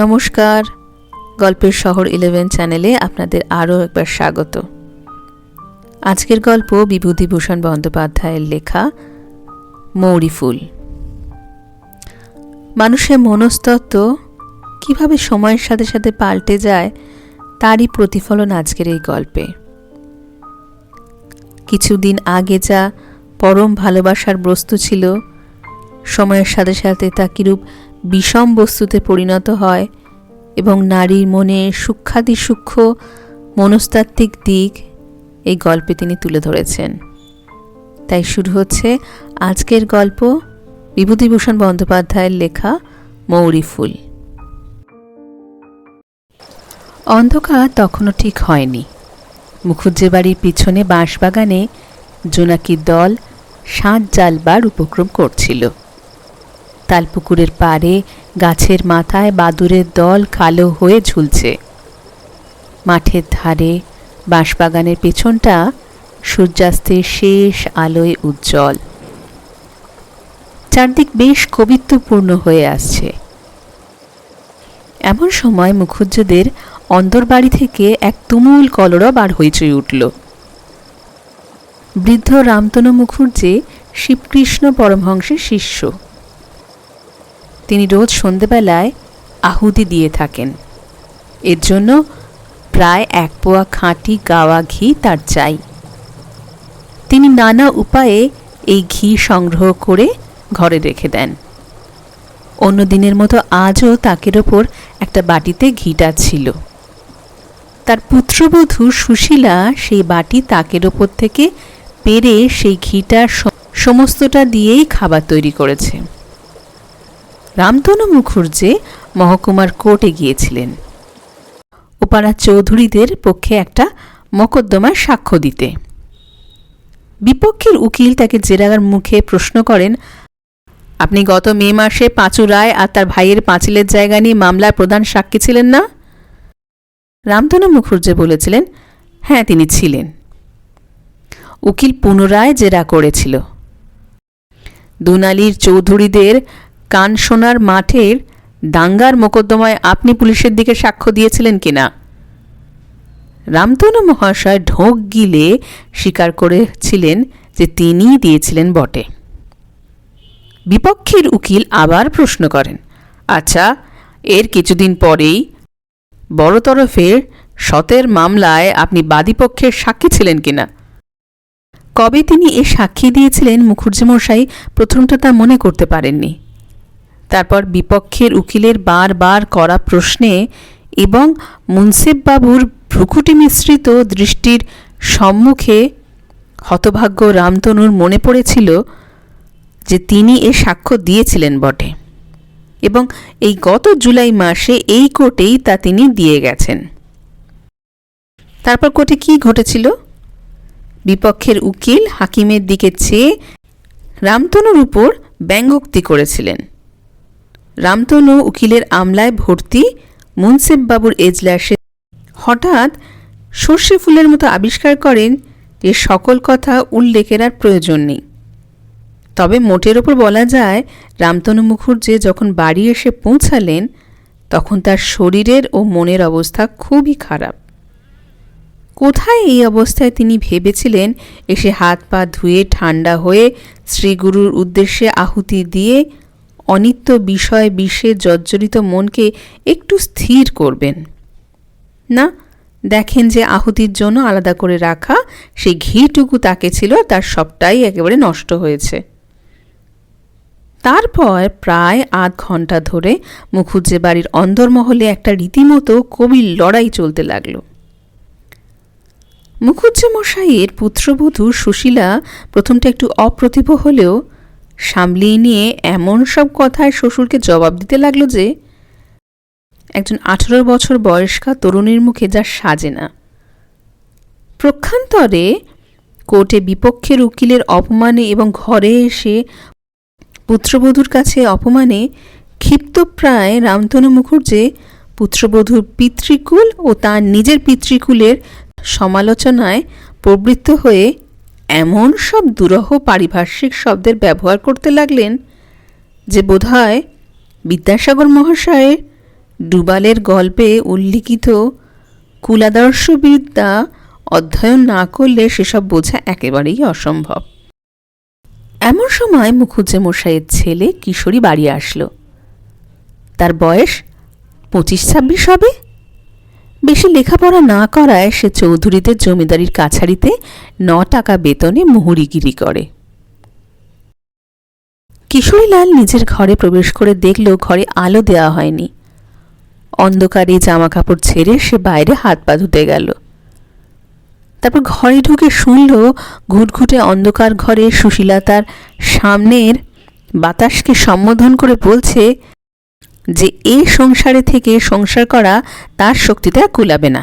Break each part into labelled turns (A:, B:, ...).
A: নমস্কার, গল্পের শহর 11 চ্যানেলে আপনাদের আরও একবার স্বাগত। আজকের গল্প বিভূতিভূষণ বন্দ্যোপাধ্যায়ের লেখা মৌরি ফুল। মানুষের মনস্তত্ত্ব কিভাবে সময়ের সাথে সাথে পাল্টে যায় তারই প্রতিফলন আজকের এই গল্পে। কিছুদিন আগে যা পরম ভালোবাসার বস্তু ছিল, সময়ের সাথে সাথে তা কিরূপ বিষম বস্তুতে পরিণত হয় এবং নারীর মনে সূক্ষ্মাতি সূক্ষ্ম মনস্তাত্ত্বিক দিক এই গল্পে তিনি তুলে ধরেছেন। তাই শুরু হচ্ছে আজকের গল্প, বিভূতিভূষণ বন্দ্যোপাধ্যায়ের লেখা মৌরি ফুল। অন্ধকার তখনও ঠিক হয়নি। মুখুজ্জে বাড়ির পিছনে বাঁশবাগানে জোনাকির দল সাঁত জ্বালবার উপক্রম করছিল। তালপুকুরের পাড়ে গাছের মাথায় বাদুড়ের দল কালো হয়ে ঝুলছে। মাঠের ধারে বাঁশবাগানের পেছনটা সূর্যাস্তের শেষ আলোয় উজ্জ্বল। চারদিক বেশ কবিত্বপূর্ণ হয়ে আসছে। এমন সময় মুখুজ্জেদের অন্দরবাড়ি থেকে এক তুমুল কলরব আর হইচই উঠল। বৃদ্ধ রামতনু মুখুজ্জে শিবকৃষ্ণ পরমহংসের শিষ্য। তিনি রোজ সন্ধেবেলায় আহুতি দিয়ে থাকেন। এর জন্য প্রায় 1 পোয়া খাঁটি গাওয়া ঘি তার চাই। তিনি নানা উপায়ে এই ঘি সংগ্রহ করে ঘরে রেখে দেন। অন্য দিনের মতো আজও তাকের ওপর একটা বাটিতে ঘিটা ছিল। তার পুত্রবধূ সুশীলা সেই বাটি তাকের ওপর থেকে পেরে সেই ঘিটার সমস্তটা দিয়েই খাবার তৈরি করেছে। রামতনু মুখুজ্জে মহকুমার কোর্টে গিয়েছিলেন ওপাড়া চৌধুরীদের পক্ষে একটা মকদ্দমায় সাক্ষ্য দিতে। বিপক্ষের উকিল তাকে জেরার মুখে প্রশ্ন করেন, আপনি গত মে মাসে পাঁচু রায় আর তার ভাইয়ের পাঁচিলের জায়গা নিয়ে মামলার প্রধান সাক্ষী ছিলেন না? রামতনু মুখুজ্জে বলেছিলেন, হ্যাঁ তিনি ছিলেন। উকিল পুনরায় জেরা করেছিল, দুনালির চৌধুরীদের কানসোনার মাঠের দাঙ্গার মোকদ্দমায় আপনি পুলিশের দিকে সাক্ষ্য দিয়েছিলেন কিনা? রামতনু মহাশয় ঢোক গিলে স্বীকার করেছিলেন যে তিনিই দিয়েছিলেন বটে। বিপক্ষের উকিল আবার প্রশ্ন করেন, আচ্ছা, এর কিছুদিন পরেই বড় তরফের শতের মামলায় আপনি বাদীপক্ষের সাক্ষী ছিলেন কিনা? কবে তিনি এ সাক্ষী দিয়েছিলেন মুখুজ্জে মশাই প্রথমটা তা মনে করতে পারেননি। তারপর বিপক্ষের উকিলের বারবার করা প্রশ্নে এবং মুন্সিফবাবুর ভ্রুকুটি মিশ্রিত দৃষ্টির সম্মুখে হতভাগ্য রামতনুর মনে পড়েছিল যে তিনি এ সাক্ষ্য দিয়েছিলেন বটে এবং এই গত জুলাই মাসে এই কোর্টেই তা তিনি দিয়ে গেছেন। তারপর কোর্টে কি ঘটেছিল? বিপক্ষের উকিল হাকিমের দিকে চেয়ে রামতনুর উপর ব্যঙ্গোক্তি করেছিলেন। রামতনু উকিলের আমলায় ভর্তি মুন্সিফবাবুর এজলাসে হঠাৎ সর্ষে ফুলের মতো আবিষ্কার করেন যে সকল কথা উল্লেখের আর প্রয়োজন নেই। তবে মোটের ওপর বলা যায়, রামতনু মুখুজ্জে যখন বাড়ি এসে পৌঁছালেন তখন তার শরীরের ও মনের অবস্থা খুবই খারাপ। কোথায় এই অবস্থায় তিনি ভেবেছিলেন এসে হাত পা ধুয়ে ঠান্ডা হয়ে শ্রীগুরুর উদ্দেশ্যে আহুতি দিয়ে অনিত্য বিষয় বিষে জর্জরিত মনকে একটু স্থির করবেন। না, দেখেন যে আহুতির জন্য আলাদা করে রাখা সেই ঘিটুকু তাকে ছিল, তার সবটাই একেবারে নষ্ট হয়েছে। তারপর প্রায় আধ ঘন্টা ধরে মুখুজ্জে বাড়ির অন্দরমহলে একটা রীতিমতো কবির লড়াই চলতে লাগলো। মুখুজ্জে মশাইয়ের পুত্রবধূ সুশীলা প্রথমটা একটু অপ্রতিভ হলেও সামলিয়ে নিয়ে এমন সব কথায় শ্বশুরকে জবাব দিতে লাগলো যে একজন 18 বছর বয়স্কা তরুণীর মুখে যা সাজে না। প্রক্ষান্তরে কোর্টে বিপক্ষের উকিলের অপমানে এবং ঘরে এসে পুত্রবধূর কাছে অপমানে ক্ষিপ্তপ্রায় রামতনু মুখুজ্জে পুত্রবধূর পিতৃকুল ও তার নিজের পিতৃকুলের সমালোচনায় প্রবৃত্ত হয়ে এমন সব দুরূহ পারিভাষিক শব্দের ব্যবহার করতে লাগলেন যে বোধহয় বিদ্যাসাগর মহাশয়ের ডুবালের গল্পে উল্লিখিত কুলাদর্শবিদ্যা অধ্যয়ন না করলে সেসব বোঝা একেবারেই অসম্ভব। এমন সময় মুখুজ্জে মশাইয়ের ছেলে কিশোরী বাড়ি আসলো। তার বয়স 25-26 হবে। বেশি লেখাপড়া না করায় সে চৌধুরীদের জমিদারির কাছারিতে 9 টাকা বেতনে মুহুরিগিরি করে। কিশোরীলাল নিজের ঘরে প্রবেশ করে দেখল ঘরে আলো দেওয়া হয়নি। অন্ধকারে জামা কাপড় ছেড়ে সে বাইরে হাত পা ধুতে গেল। তারপর ঘরে ঢুকে শুনল ঘুটঘুটে অন্ধকার ঘরে সুশীলা তার সামনের বাতাসকে সম্বোধন করে বলছে যে এই সংসারে থেকে সংসার করা তার শক্তিতে আর কুলাবে না,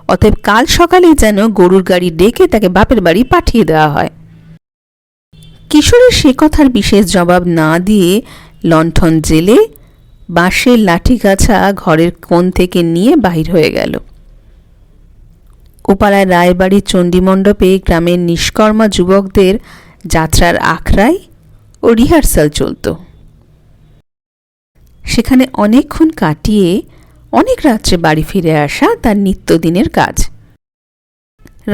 A: অতএব কাল সকালেই যেন গরুর গাড়ি ডেকে তাকে বাপের বাড়ি পাঠিয়ে দেওয়া হয়। কিশোরের সে কথার বিশেষ জবাব না দিয়ে লণ্ঠন জেলে বাঁশের লাঠিগাছা ঘরের কোণ থেকে নিয়ে বাহির হয়ে গেল। ওপাড়ায় রায়বাড়ির চণ্ডীমণ্ডপে গ্রামের নিষ্কর্মা যুবকদের যাত্রার আখড়াই ও রিহার্সাল চলত। সেখানে অনেকক্ষণ কাটিয়ে অনেক রাত্রে বাড়ি ফিরে আসা তার নিত্যদিনের কাজ।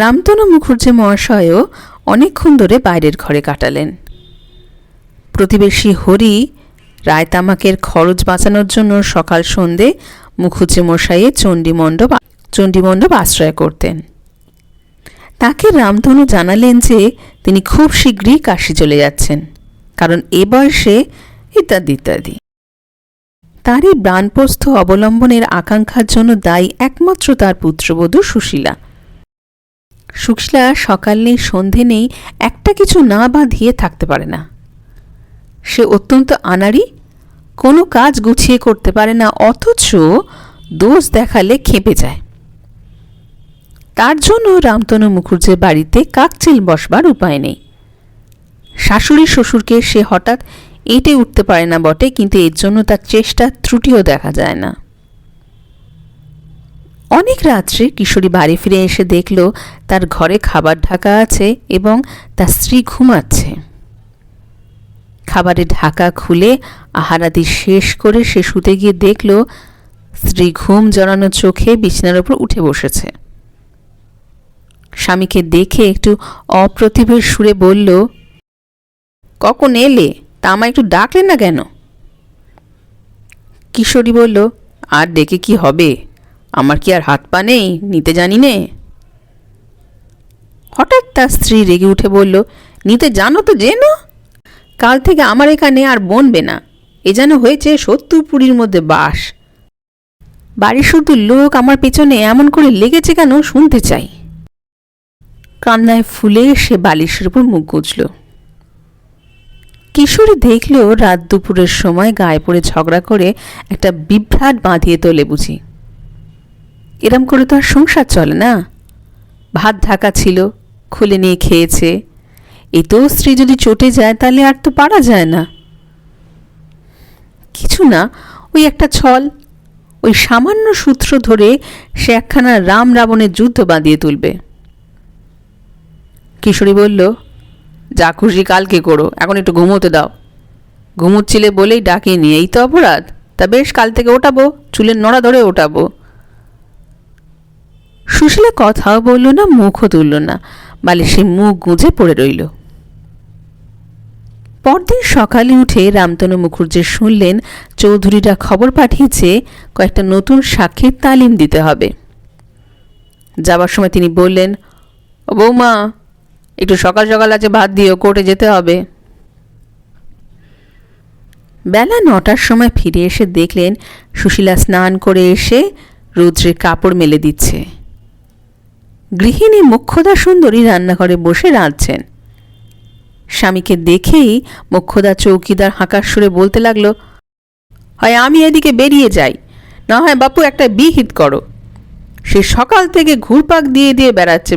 A: রামতনু মুখুজ্জে মহাশয়ও অনেকক্ষণ ধরে বাইরের ঘরে কাটালেন। প্রতিবেশী হরি রায়তামাকের খরচ বাঁচানোর জন্য সকাল সন্ধে মুখুজ্জে মশাইয়ের চণ্ডীমণ্ডপ আশ্রয় করতেন। তাকে রামতনু জানালেন যে তিনি খুব শীঘ্রই কাশী চলে যাচ্ছেন, কারণ এ বয়সে ইত্যাদি ইত্যাদি। তারই প্রাণপ্রস্থ অবলম্বনের আকাঙ্ক্ষার জন্য দায়ী একমাত্র তার পুত্রবধূ সুশীলা। সুশীলা সকাল নেই সন্ধে নেই একটা কিছু না বাঁধিয়ে থাকতে পারে না। সে অত্যন্ত আনাড়ি, কোনো কাজ গুছিয়ে করতে পারে না, অথচ দোষ দেখালে খেপে যায়। তার জন্য রামতনু মুখুজ্জের বাড়িতে কাকচিল বসবার উপায় নেই। শাশুড়ি শ্বশুরকে সে হঠাৎ এঁটে উঠতে পারে না বটে, কিন্তু এর জন্য তার চেষ্টা ত্রুটিও দেখা যায় না। অনেক রাত্রে কিশোরী বাড়ি ফিরে এসে দেখল তার ঘরে খাবার ঢাকা আছে এবং তার স্ত্রী ঘুমাচ্ছে। খাবারের ঢাকা খুলে আহারাদি শেষ করে সে শুতে গিয়ে দেখল স্ত্রী ঘুম জড়ানো চোখে বিছানার উপর উঠে বসেছে। স্বামীকে দেখে একটু অপ্রতিভের সুরে বলল, কখন এলে? তা আমায় একটু ডাকলেন না কেন? কিশোরী বলল, আর ডেকে কি হবে, আমার কি আর হাত পা নেই, নিতে জানি নে। হঠাৎ তার স্ত্রী রেগে উঠে বলল, নিতে জানো তো যেন, কাল থেকে আমার এখানে আর বনবে না। এ যেন হয়েছে 70 পুরীর মধ্যে বাস। বাড়ি শুধু লোক আমার পেছনে এমন করে লেগেছে কেন শুনতে চাই। কান্নায় ফুলে সে বালিশের উপর মুখ গুজল। কিশোরী দেখল রাত দুপুরের সময় গায়ে পড়ে ঝগড়া করে একটা বিভ্রাট বাঁধিয়ে তোলে বুঝি। এরম করে তো আর সংসার চলে না। ভাত ঢাকা ছিল, খুলে নিয়ে খেয়েছে। এতেও স্ত্রী যদি চটে যায় তাহলে আর তো পারা যায় না। কিছু না, ওই একটা ছল, ওই সামান্য সূত্র ধরে সে একখানা রাম রাবণের যুদ্ধ বাঁধিয়ে তুলবে। কিশোরী বলল, যা খুশি কালকে করো, এখন একটু ঘুমোতে দাও। ঘুমোচ্ছিলে বলেই ডাকিনি, এই তো অপরাধ। তা বেশ, কাল থেকে ওঠাবো, চুলের নড়া ধরে ওঠাবো। সুশীলা কথাও বলল না, মুখও তুলল না, বালিশে মুখ গুঁজে পড়ে রইল। পরদিন সকালে উঠে রামতনু মুখুজ্জে শুনলেন চৌধুরীরা খবর পাঠিয়েছে কয়েকটা নতুন সাক্ষীর তালিম দিতে হবে। যাবার সময় তিনি বললেন, ও বৌমা, একটু সকাল সকাল আছে ভাত দিও, কোর্টে যেতে হবে। বেলা 9টার সময় ফিরে এসে দেখলেন সুশীলা স্নান করে এসে রৌদ্রে কাপড় মেলে দিচ্ছে। গৃহিণী মোক্ষদা সুন্দরী রান্নাঘরে বসে রাঁধছেন। স্বামীকে দেখেই মোক্ষদা চৌকিদার হাঁকার সুরে বলতে লাগলো, হয় আমি এদিকে বেরিয়ে যাই, না হয় বাপু একটা বিহিত করো। সে সকাল থেকে ঘুরপাক দিয়ে দিয়ে বেড়াচ্ছে।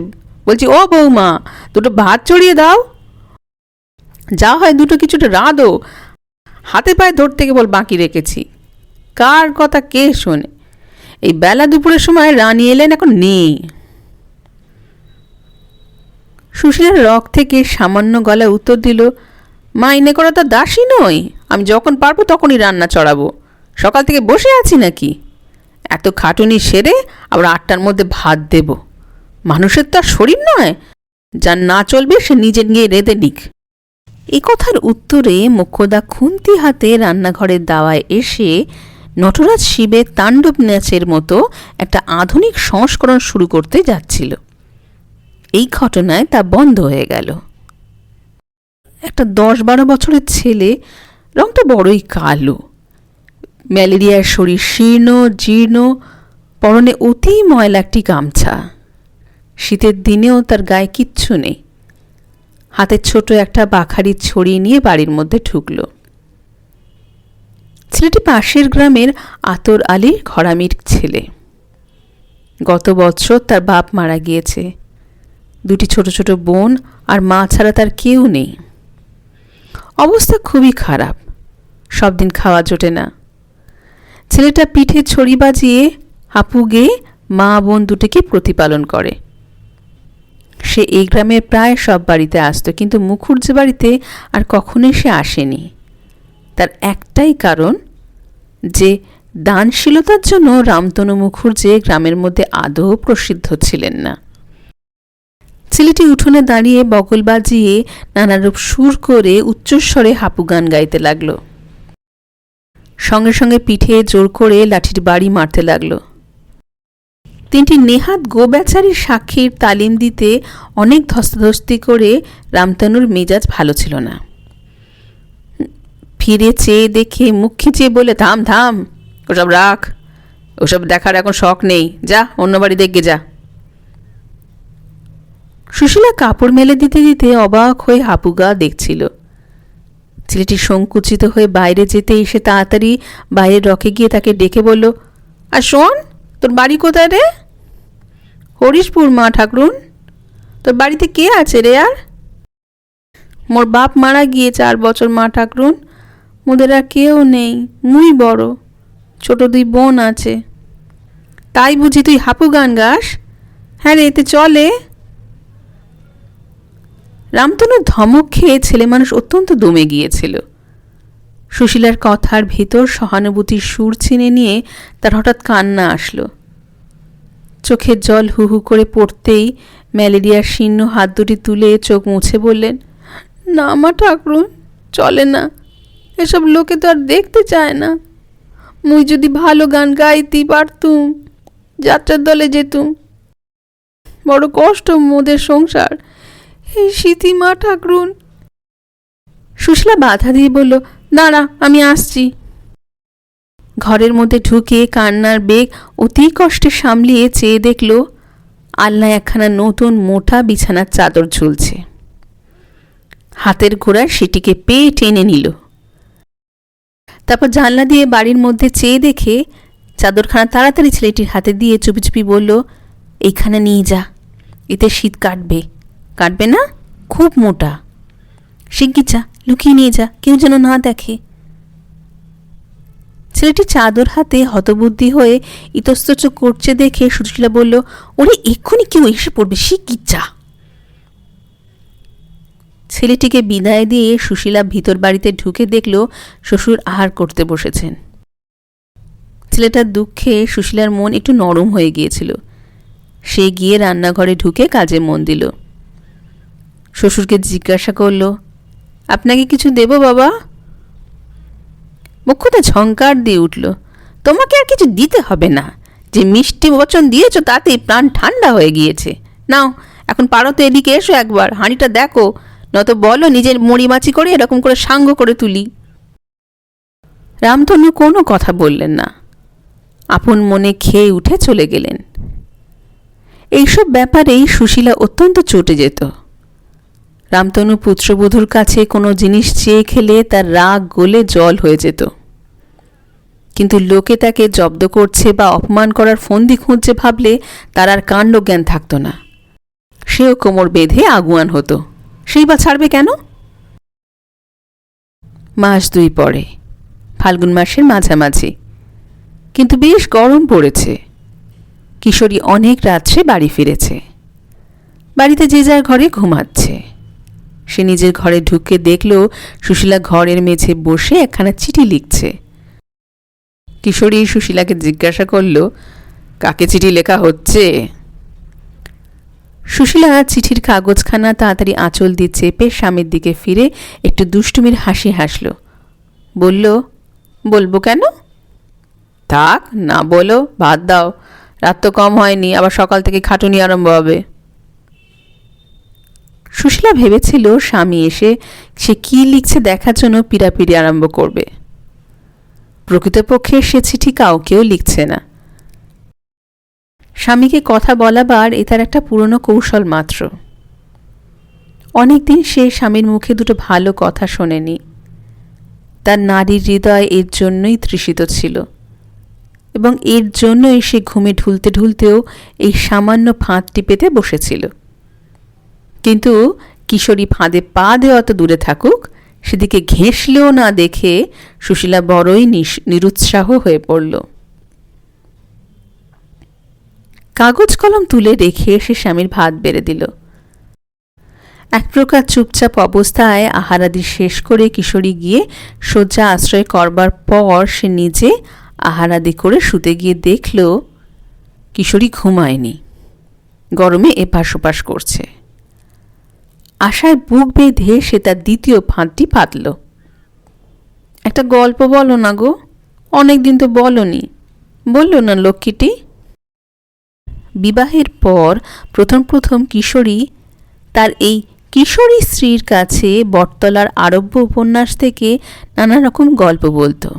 A: বলছি, ও বৌমা, দুটো ভাত চড়িয়ে দাও, যা হয় দুটো কিছুটা রাঁধো, হাতে পায়ে ধরতে কেবল বাকি রেখেছি। কার কথা কে শোনে? এই বেলা দুপুরের সময় রানী এলেন, এখন নেই। সুশীলার রক থেকে সামান্য গলায় উত্তর দিল, মাইনে করা তো দাসী নই, আমি যখন পারবো তখনই রান্না চড়াবো। সকাল থেকে বসে আছি নাকি? এত খাটুনি সেরে আবার 8টার মধ্যে ভাত দেব। মানুষের তো আর শরীর নয়, যার না চলবে সে নিজে গিয়ে রেঁধে নিক। এ কথার উত্তরে মোক্ষদা খুন্তি হাতে রান্নাঘরের দাওয়ায় এসে নটরাজ শিবের তাণ্ডব নাচের মতো একটা আধুনিক সংস্করণ শুরু করতে যাচ্ছিল। এই ঘটনায় তা বন্ধ হয়ে গেল। একটা 10-12 বছরের ছেলে, রংটা বড়ই কালো, ম্যালেরিয়ার শরীর শীর্ণ জীর্ণ, পরনে অতি ময়লা একটি গামছা। শীতের দিনেও তার গায়ে কিচ্ছু নেই। হাতে ছোট একটা বাখারি ছড়ি নিয়ে বাড়ির মধ্যে ঢুকল। ছেলেটি পাশের গ্রামের আতর আলীর ঘরামির ছেলে। গত বছর তার বাপ মারা গিয়েছে। 2টি ছোট ছোট বোন আর মা ছাড়া তার কেউ নেই। অবস্থা খুবই খারাপ, সব দিন খাওয়া জোটে না। ছেলেটা পিঠে ছড়ি বাজিয়ে হাঁপু গেয়ে মা বোন দুটিকে প্রতিপালন করে। সে এই গ্রামের প্রায় সব বাড়িতে আসতো, কিন্তু মুখুজ্জে বাড়িতে আর কখনোই সে আসেনি। তার একটাই কারণ যে দানশীলতার জন্য রামতনু মুখুজ্জে গ্রামের মধ্যে আদৌ প্রসিদ্ধ ছিলেন না। ছেলেটি উঠোনে দাঁড়িয়ে বগল বাজিয়ে নানারূপ সুর করে উচ্চস্বরে হাঁপু গান গাইতে লাগল। সঙ্গে সঙ্গে পিঠে জোর করে লাঠির বাড়ি মারতে লাগল। 3টি নেহাত গোবেচারির সাক্ষীর তালিম দিতে অনেক ধস্তাধস্তি করে রামতনুর মেজাজ ভালো ছিল না। ফিরে চেয়ে দেখে মুখ খিচিয়ে বলে, থাম থাম, ওসব রাখ, ওসব দেখার এখন শখ নেই, যা অন্য বাড়ি দেখবে যা। সুশীলা কাপড় মেলে দিতে দিতে অবাক হয়ে হাঁপুগা দেখছিল। ছেলেটি সংকুচিত হয়ে বাইরে যেতে এসে তাড়াতাড়ি বাইরের রকে গিয়ে তাকে ডেকে বলল, আর শোন, তোর বাড়ি কোথায় রে? হরিশপুর মা ঠাকরুন। তোর বাড়িতে কে আছে রে? আর মোর বাপ মারা গিয়ে 4 বছর মা ঠাকরুন, মোদের আর কেউ নেই, মুই বড়, ছোট 2 বোন আছে। তাই বুঝি তুই হাঁপু গান গাস? হ্যাঁ রে, এতে চলে? রামতনুর ধমক খেয়ে ছেলে মানুষ অত্যন্ত দমে গিয়েছিল। সুশীলার কথার ভেতর সহানুভূতির সুর ছিনে নিয়ে তার হঠাৎ কান্না আসলো। চোখের জল হু হু করে পড়তেই ম্যালেরিয়ার শীর্ণ হাত দুটি তুলে চোখ মুছে বললেন, না মা ঠাকরুন, চলে না, এসব লোকে তো আর দেখতে চায় না। মুই যদি ভালো গান গাইতে পারতুম, যাত্রার দলে যেতুম। বড় কষ্ট মোদের সংসার, এই শীতি মা ঠাকরুন। সুশীলা বাধা দিয়ে বলল, দাঁড়া, আমি আসছি। ঘরের মধ্যে ঢুকে কান্নার বেগ অতি কষ্টে সামলিয়ে চেয়ে দেখল আলনায় একখানা নতুন মোটা বিছানার চাদর ঝুলছে। হাতের ঘোড়ায় সেটিকে পেয়ে টেনে নিল। তারপর জানলা দিয়ে বাড়ির মধ্যে চেয়ে দেখে চাদরখানা তাড়াতাড়ি ছেলেটির হাতে দিয়ে চুপি চুপি বলল, এইখানে নিয়ে যা, এতে শীত কাটবে। কাটবে না? খুব মোটা। শিগগির যা, লুকিয়ে নিয়ে যা, কেউ যেন না দেখে। ছেলেটি চাদর হাতে হতবুদ্ধি হয়ে ইতস্তত করছে দেখে সুশীলা বলল, ওরে এক্ষুনি কেউ এসে পড়বে, শিগগির যা। ছেলেটিকে বিদায় দিয়ে সুশীলা ভিতর বাড়িতে ঢুকে দেখল শ্বশুর আহার করতে বসেছেন। ছেলেটার দুঃখে সুশীলার মন একটু নরম হয়ে গিয়েছিল। সে গিয়ে রান্নাঘরে ঢুকে কাজে মন দিল। শ্বশুরকে জিজ্ঞাসা করল, আপনাকে কিছু দেব বাবা? মুখ্যটা ঝংকার দিয়ে উঠল, তোমাকে আর কিছু দিতে হবে না, যে মিষ্টি বচন দিয়েছ তাতেই প্রাণ ঠান্ডা হয়ে গিয়েছে। নাও, এখন পারো তো এদিকে এসো একবার, হাঁড়িটা দেখো, নত বলো নিজের মড়িমাছি করে এরকম করে সাঙ্গ করে তুলি। রামতনু কোনো কথা বললেন না, আপন মনে খেয়ে উঠে চলে গেলেন। এইসব ব্যাপারেই সুশীলা অত্যন্ত চটে যেত। রামতনু পুত্রবধূর কাছে কোনো জিনিস চেয়ে খেলে তার রাগ গলে জল হয়ে যেত। কিন্তু লোকে তাকে জব্দ করছে বা অপমান করার ফন্দি খুঁজছে ভাবলে তার আর কাণ্ডজ্ঞান থাকত না। সেও কোমর বেঁধে আগুয়ান হতো। সেই বা ছাড়বে কেন? মাস 2 পরে, ফাল্গুন মাসের মাঝামাঝি, কিন্তু বেশ গরম পড়েছে। কিশোরী অনেক রাত্রে বাড়ি ফিরেছে। বাড়িতে যে যার ঘরে ঘুমাচ্ছে। সে নিজের ঘরে ঢুকে দেখল সুশীলা ঘরের মেঝে বসে একখানা চিঠি লিখছে। কিশোরী সুশীলাকে জিজ্ঞাসা করল, কাকে চিঠি লেখা হচ্ছে? সুশীলা চিঠির কাগজখানা তাড়াতাড়ি আঁচল দিয়ে চেপে স্বামীর দিকে ফিরে একটু দুষ্টুমির হাসি হাসল। বলল, বলবো কেন? থাক না, বলো, ভাত দাও, রাত তো কম হয়নি, আবার সকাল থেকে খাটুনি আরম্ভ হবে। সুশীলা ভেবেছিল স্বামী এসে সে কি লিখছে দেখার জন্য পিড়াপিড়ি আরম্ভ করবে। প্রকৃতপক্ষে সে চিঠি কাউকেও লিখছে না। স্বামীকে কথা বলাবার এ তার একটা পুরনো কৌশল মাত্র। অনেকদিন সে স্বামীর মুখে দুটো ভালো কথা শোনেনি। তার নারীর হৃদয় এর জন্যই তৃষিত ছিল, এবং এর জন্যই সে ঘুমে ঢুলতে ঢুলতেও এই সামান্য ফাঁদটি পেতে বসেছিল। কিন্তু কিশোরী ফাঁদে পা দেওয়া তো দূরে থাকুক, সেদিকে ঘেঁষলেও না দেখে সুশীলা বড়ই নিরুৎসাহ হয়ে পড়ল। কাগজ কলম তুলে রেখে সে স্বামীর ভাত বেড়ে দিল। এক প্রকার চুপচাপ অবস্থায় আহারাদি শেষ করে কিশোরী গিয়ে শয্যা আশ্রয় করবার পর সে নিজে আহারাদি করে শুতে গিয়ে দেখল কিশোরী ঘুমায়নি, গরমে এপাশ ওপাশ করছে। আশায় বুক বেঁধে সে তার দ্বিতীয় ফাঁদটি পাতল। একটা গল্প বলো না গো, অনেকদিন তো বলনি, বললো না লক্ষ্মীটি? বিবাহের পর প্রথম প্রথম কিশোরী তার এই কিশোরী স্ত্রীর কাছে বটতলার আরব্য উপন্যাস থেকে নানা রকম গল্প বলতো।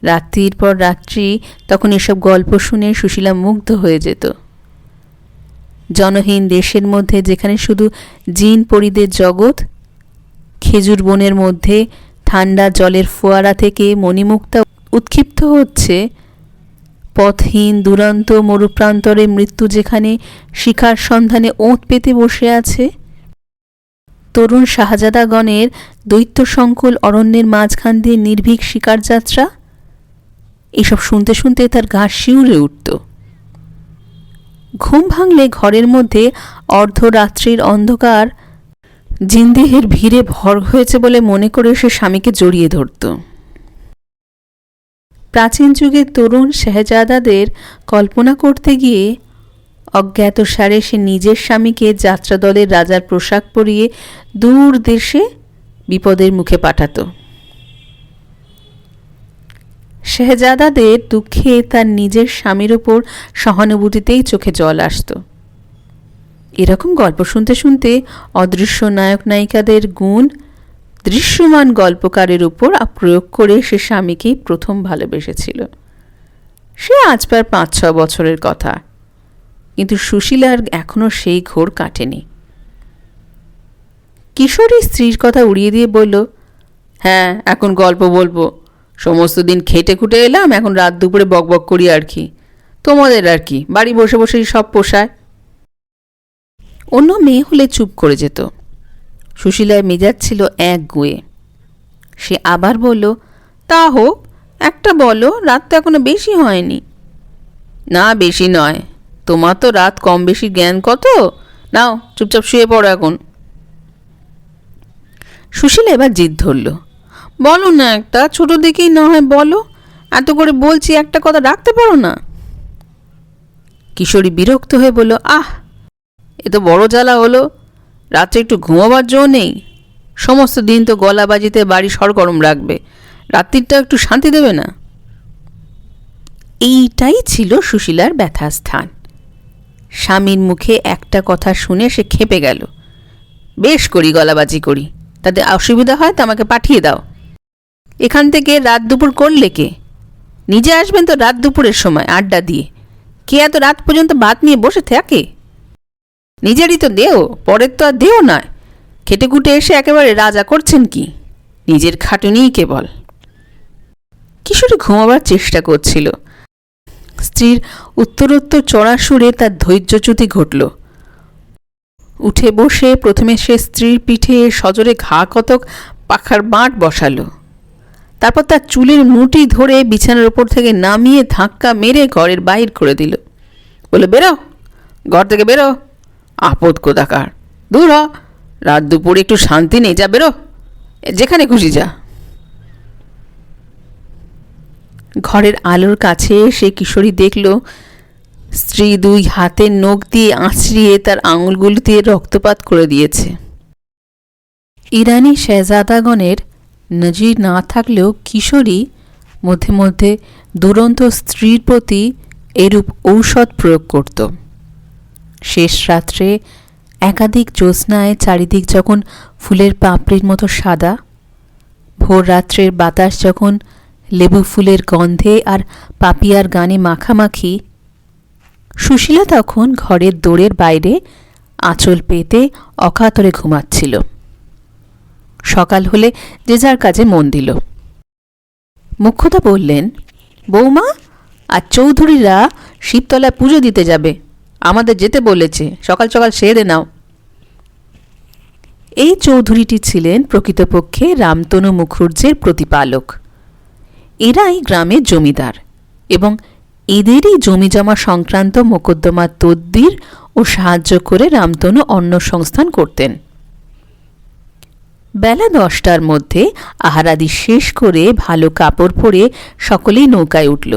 A: রাত্রির পর রাত্রি তখন এসব গল্প শুনে সুশীলা মুগ্ধ হয়ে যেত। জনহীন দেশের মধ্যে যেখানে শুধু জিন পরিদের জগৎ, খেজুর বনের মধ্যে ঠান্ডা জলের ফোয়ারা থেকে মণিমুক্তা উৎক্ষিপ্ত হচ্ছে, পথহীন দুরন্ত মরুপ্রান্তরে মৃত্যু যেখানে শিখার সন্ধানে ওঁত পেতে বসে আছে, তরুণ শাহজাদাগণের দৈত্য সংকুল অরণ্যের মাঝখান দিয়ে নির্ভীক শিকার যাত্রা, এসব শুনতে শুনতে তার গা শিউরে উঠত। ঘুম ভাঙলে ঘরের মধ্যে অর্ধরাত্রির অন্ধকার জিন্দেহের ভিড়ে ভর হয়েছে বলে মনে করে সে স্বামীকে জড়িয়ে ধরত। প্রাচীন যুগের তরুণ শাহজাদাদের কল্পনা করতে গিয়ে অজ্ঞাতসারে সে নিজের স্বামীকে যাত্রাদলের রাজার পোশাক পরিয়ে দূর দেশে বিপদের মুখে পাঠাত। শাহজাদাদের দুঃখে তার নিজের স্বামীর ওপর সহানুভূতিতেই চোখে জল আসত। এরকম গল্প শুনতে শুনতে অদৃশ্য নায়ক নায়িকাদের গুণ দৃশ্যমান গল্পকারের উপর প্রয়োগ করে সে স্বামীকেই প্রথম ভালোবেসেছিল। সে আজ প্রায় 5-6 বছরের কথা, কিন্তু সুশীলার এখনো সেই ঘোর কাটেনি। কিশোরী স্ত্রীর কথা উড়িয়ে দিয়ে বলল, হ্যাঁ এখন গল্প বলবো, সমস্ত দিন খেটে খুটে এলাম, এখন রাত দুপুরে বকবক করি আর কি, তোমাদের আর কি, বাড়ি বসে বসেই সব পোষায়। অন্য মেয়ে হলে চুপ করে যেত, সুশীলার মেজাজ ছিল এক গুয়ে। সে আবার বলল, তা হোক, একটা বলো, রাত তো এখনো বেশি হয়নি। না বেশি নয়, তোমার তো রাত কম বেশি জ্ঞান কত, নাও চুপচাপ শুয়ে পড়ো এখন। সুশীলা এবার জিদ ধরল, বলো না একটা, ছোট দেখেই না হয় বলো, এত করে বলছি একটা কথা রাখতে পারো না? কিশোরী বিরক্ত হয়ে বলল, আহ এ তো বড় জ্বালা হলো, রাত্রে একটু ঘুমাবার জো নেই, সমস্ত দিন তো গলা বাজিতে বাড়ি সরগরম রাখবে, রাত্রিটা একটু শান্তি দেবে না? এইটাই ছিল সুশীলার ব্যথাস্থান। স্বামীর মুখে একটা কথা শুনে সে খেপে গেল। বেশ করি গলাবাজি করি, তাতে অসুবিধা হয় তো আমাকে পাঠিয়ে দাও। এখান থেকে রাত দুপুর করলে কে? নিজে আসবেন তো রাত দুপুরের সময় আড্ডা দিয়ে, কে এত রাত পর্যন্ত ভাত নিয়ে বসে থাকে? নিজেরই তো দেও, পরের তো আর দেও নয়, খেটে খুটে এসে একেবারে রাজা করছেন কি? নিজের খাটুনিই কেবল। কিশোরী ঘুমাবার চেষ্টা করছিল। স্ত্রীর উত্তরোত্তর চড়া সুরে তার ধৈর্যচ্যুতি ঘটল। উঠে বসে প্রথমে সে স্ত্রীর পিঠে সজোরে ঘা কতক পাখার বাঁট বসালো, তারপর তার চুলের মুঠি ধরে বিছানার ওপর থেকে নামিয়ে ধাক্কা মেরে ঘরের বাহির করে দিল। বলে, বেরো, ঘর থেকে বেরো, আপদ কোথাকার, দূর হ, রাত দুপুরে একটু শান্তি নেই, যা বেরো, যেখানে খুশি যা। ঘরের আলোর কাছে সে কিশোরী দেখল স্ত্রী দুই হাতের নখ দিয়ে আঁচড়িয়ে তার আঙুলগুলো দিয়ে রক্তপাত করে দিয়েছে। ইরানি শেহজাদাগণের নজির না থাকলেও কিশোরী মধ্যে মধ্যে দুরন্ত স্ত্রীর প্রতি এরূপ ঔষধ প্রয়োগ করত। শেষ রাত্রে একাধিক জ্যোৎস্নায় চারিদিক যখন ফুলের পাপড়ির মতো সাদা, ভোর রাত্রের বাতাস যখন লেবু ফুলের গন্ধে আর পাপিয়ার গানে মাখামাখি, সুশীলা তখন ঘরের দোরের বাইরে আঁচল পেতে অকাতরে ঘুমাচ্ছিল। সকাল হলে যে যার কাজে মন দিল। মুখ্যদা বললেন, বৌমা, আর চৌধুরীরা শিবতলায় পুজো দিতে যাবে, আমাদের যেতে বলেছে, সকাল সকাল সেরে নাও। এই চৌধুরীটি ছিলেন প্রকৃতপক্ষে রামতনু মুখুজ্জের প্রতিপালক। এরাই গ্রামের জমিদার এবং এদেরই জমিজমা সংক্রান্ত মোকদ্দমার তদবির ও সাহায্য করে রামতনু অন্ন সংস্থান করতেন। বেলা 10টার মধ্যে আহারাদি শেষ করে ভালো কাপড় পরে সকলেই নৌকায় উঠল।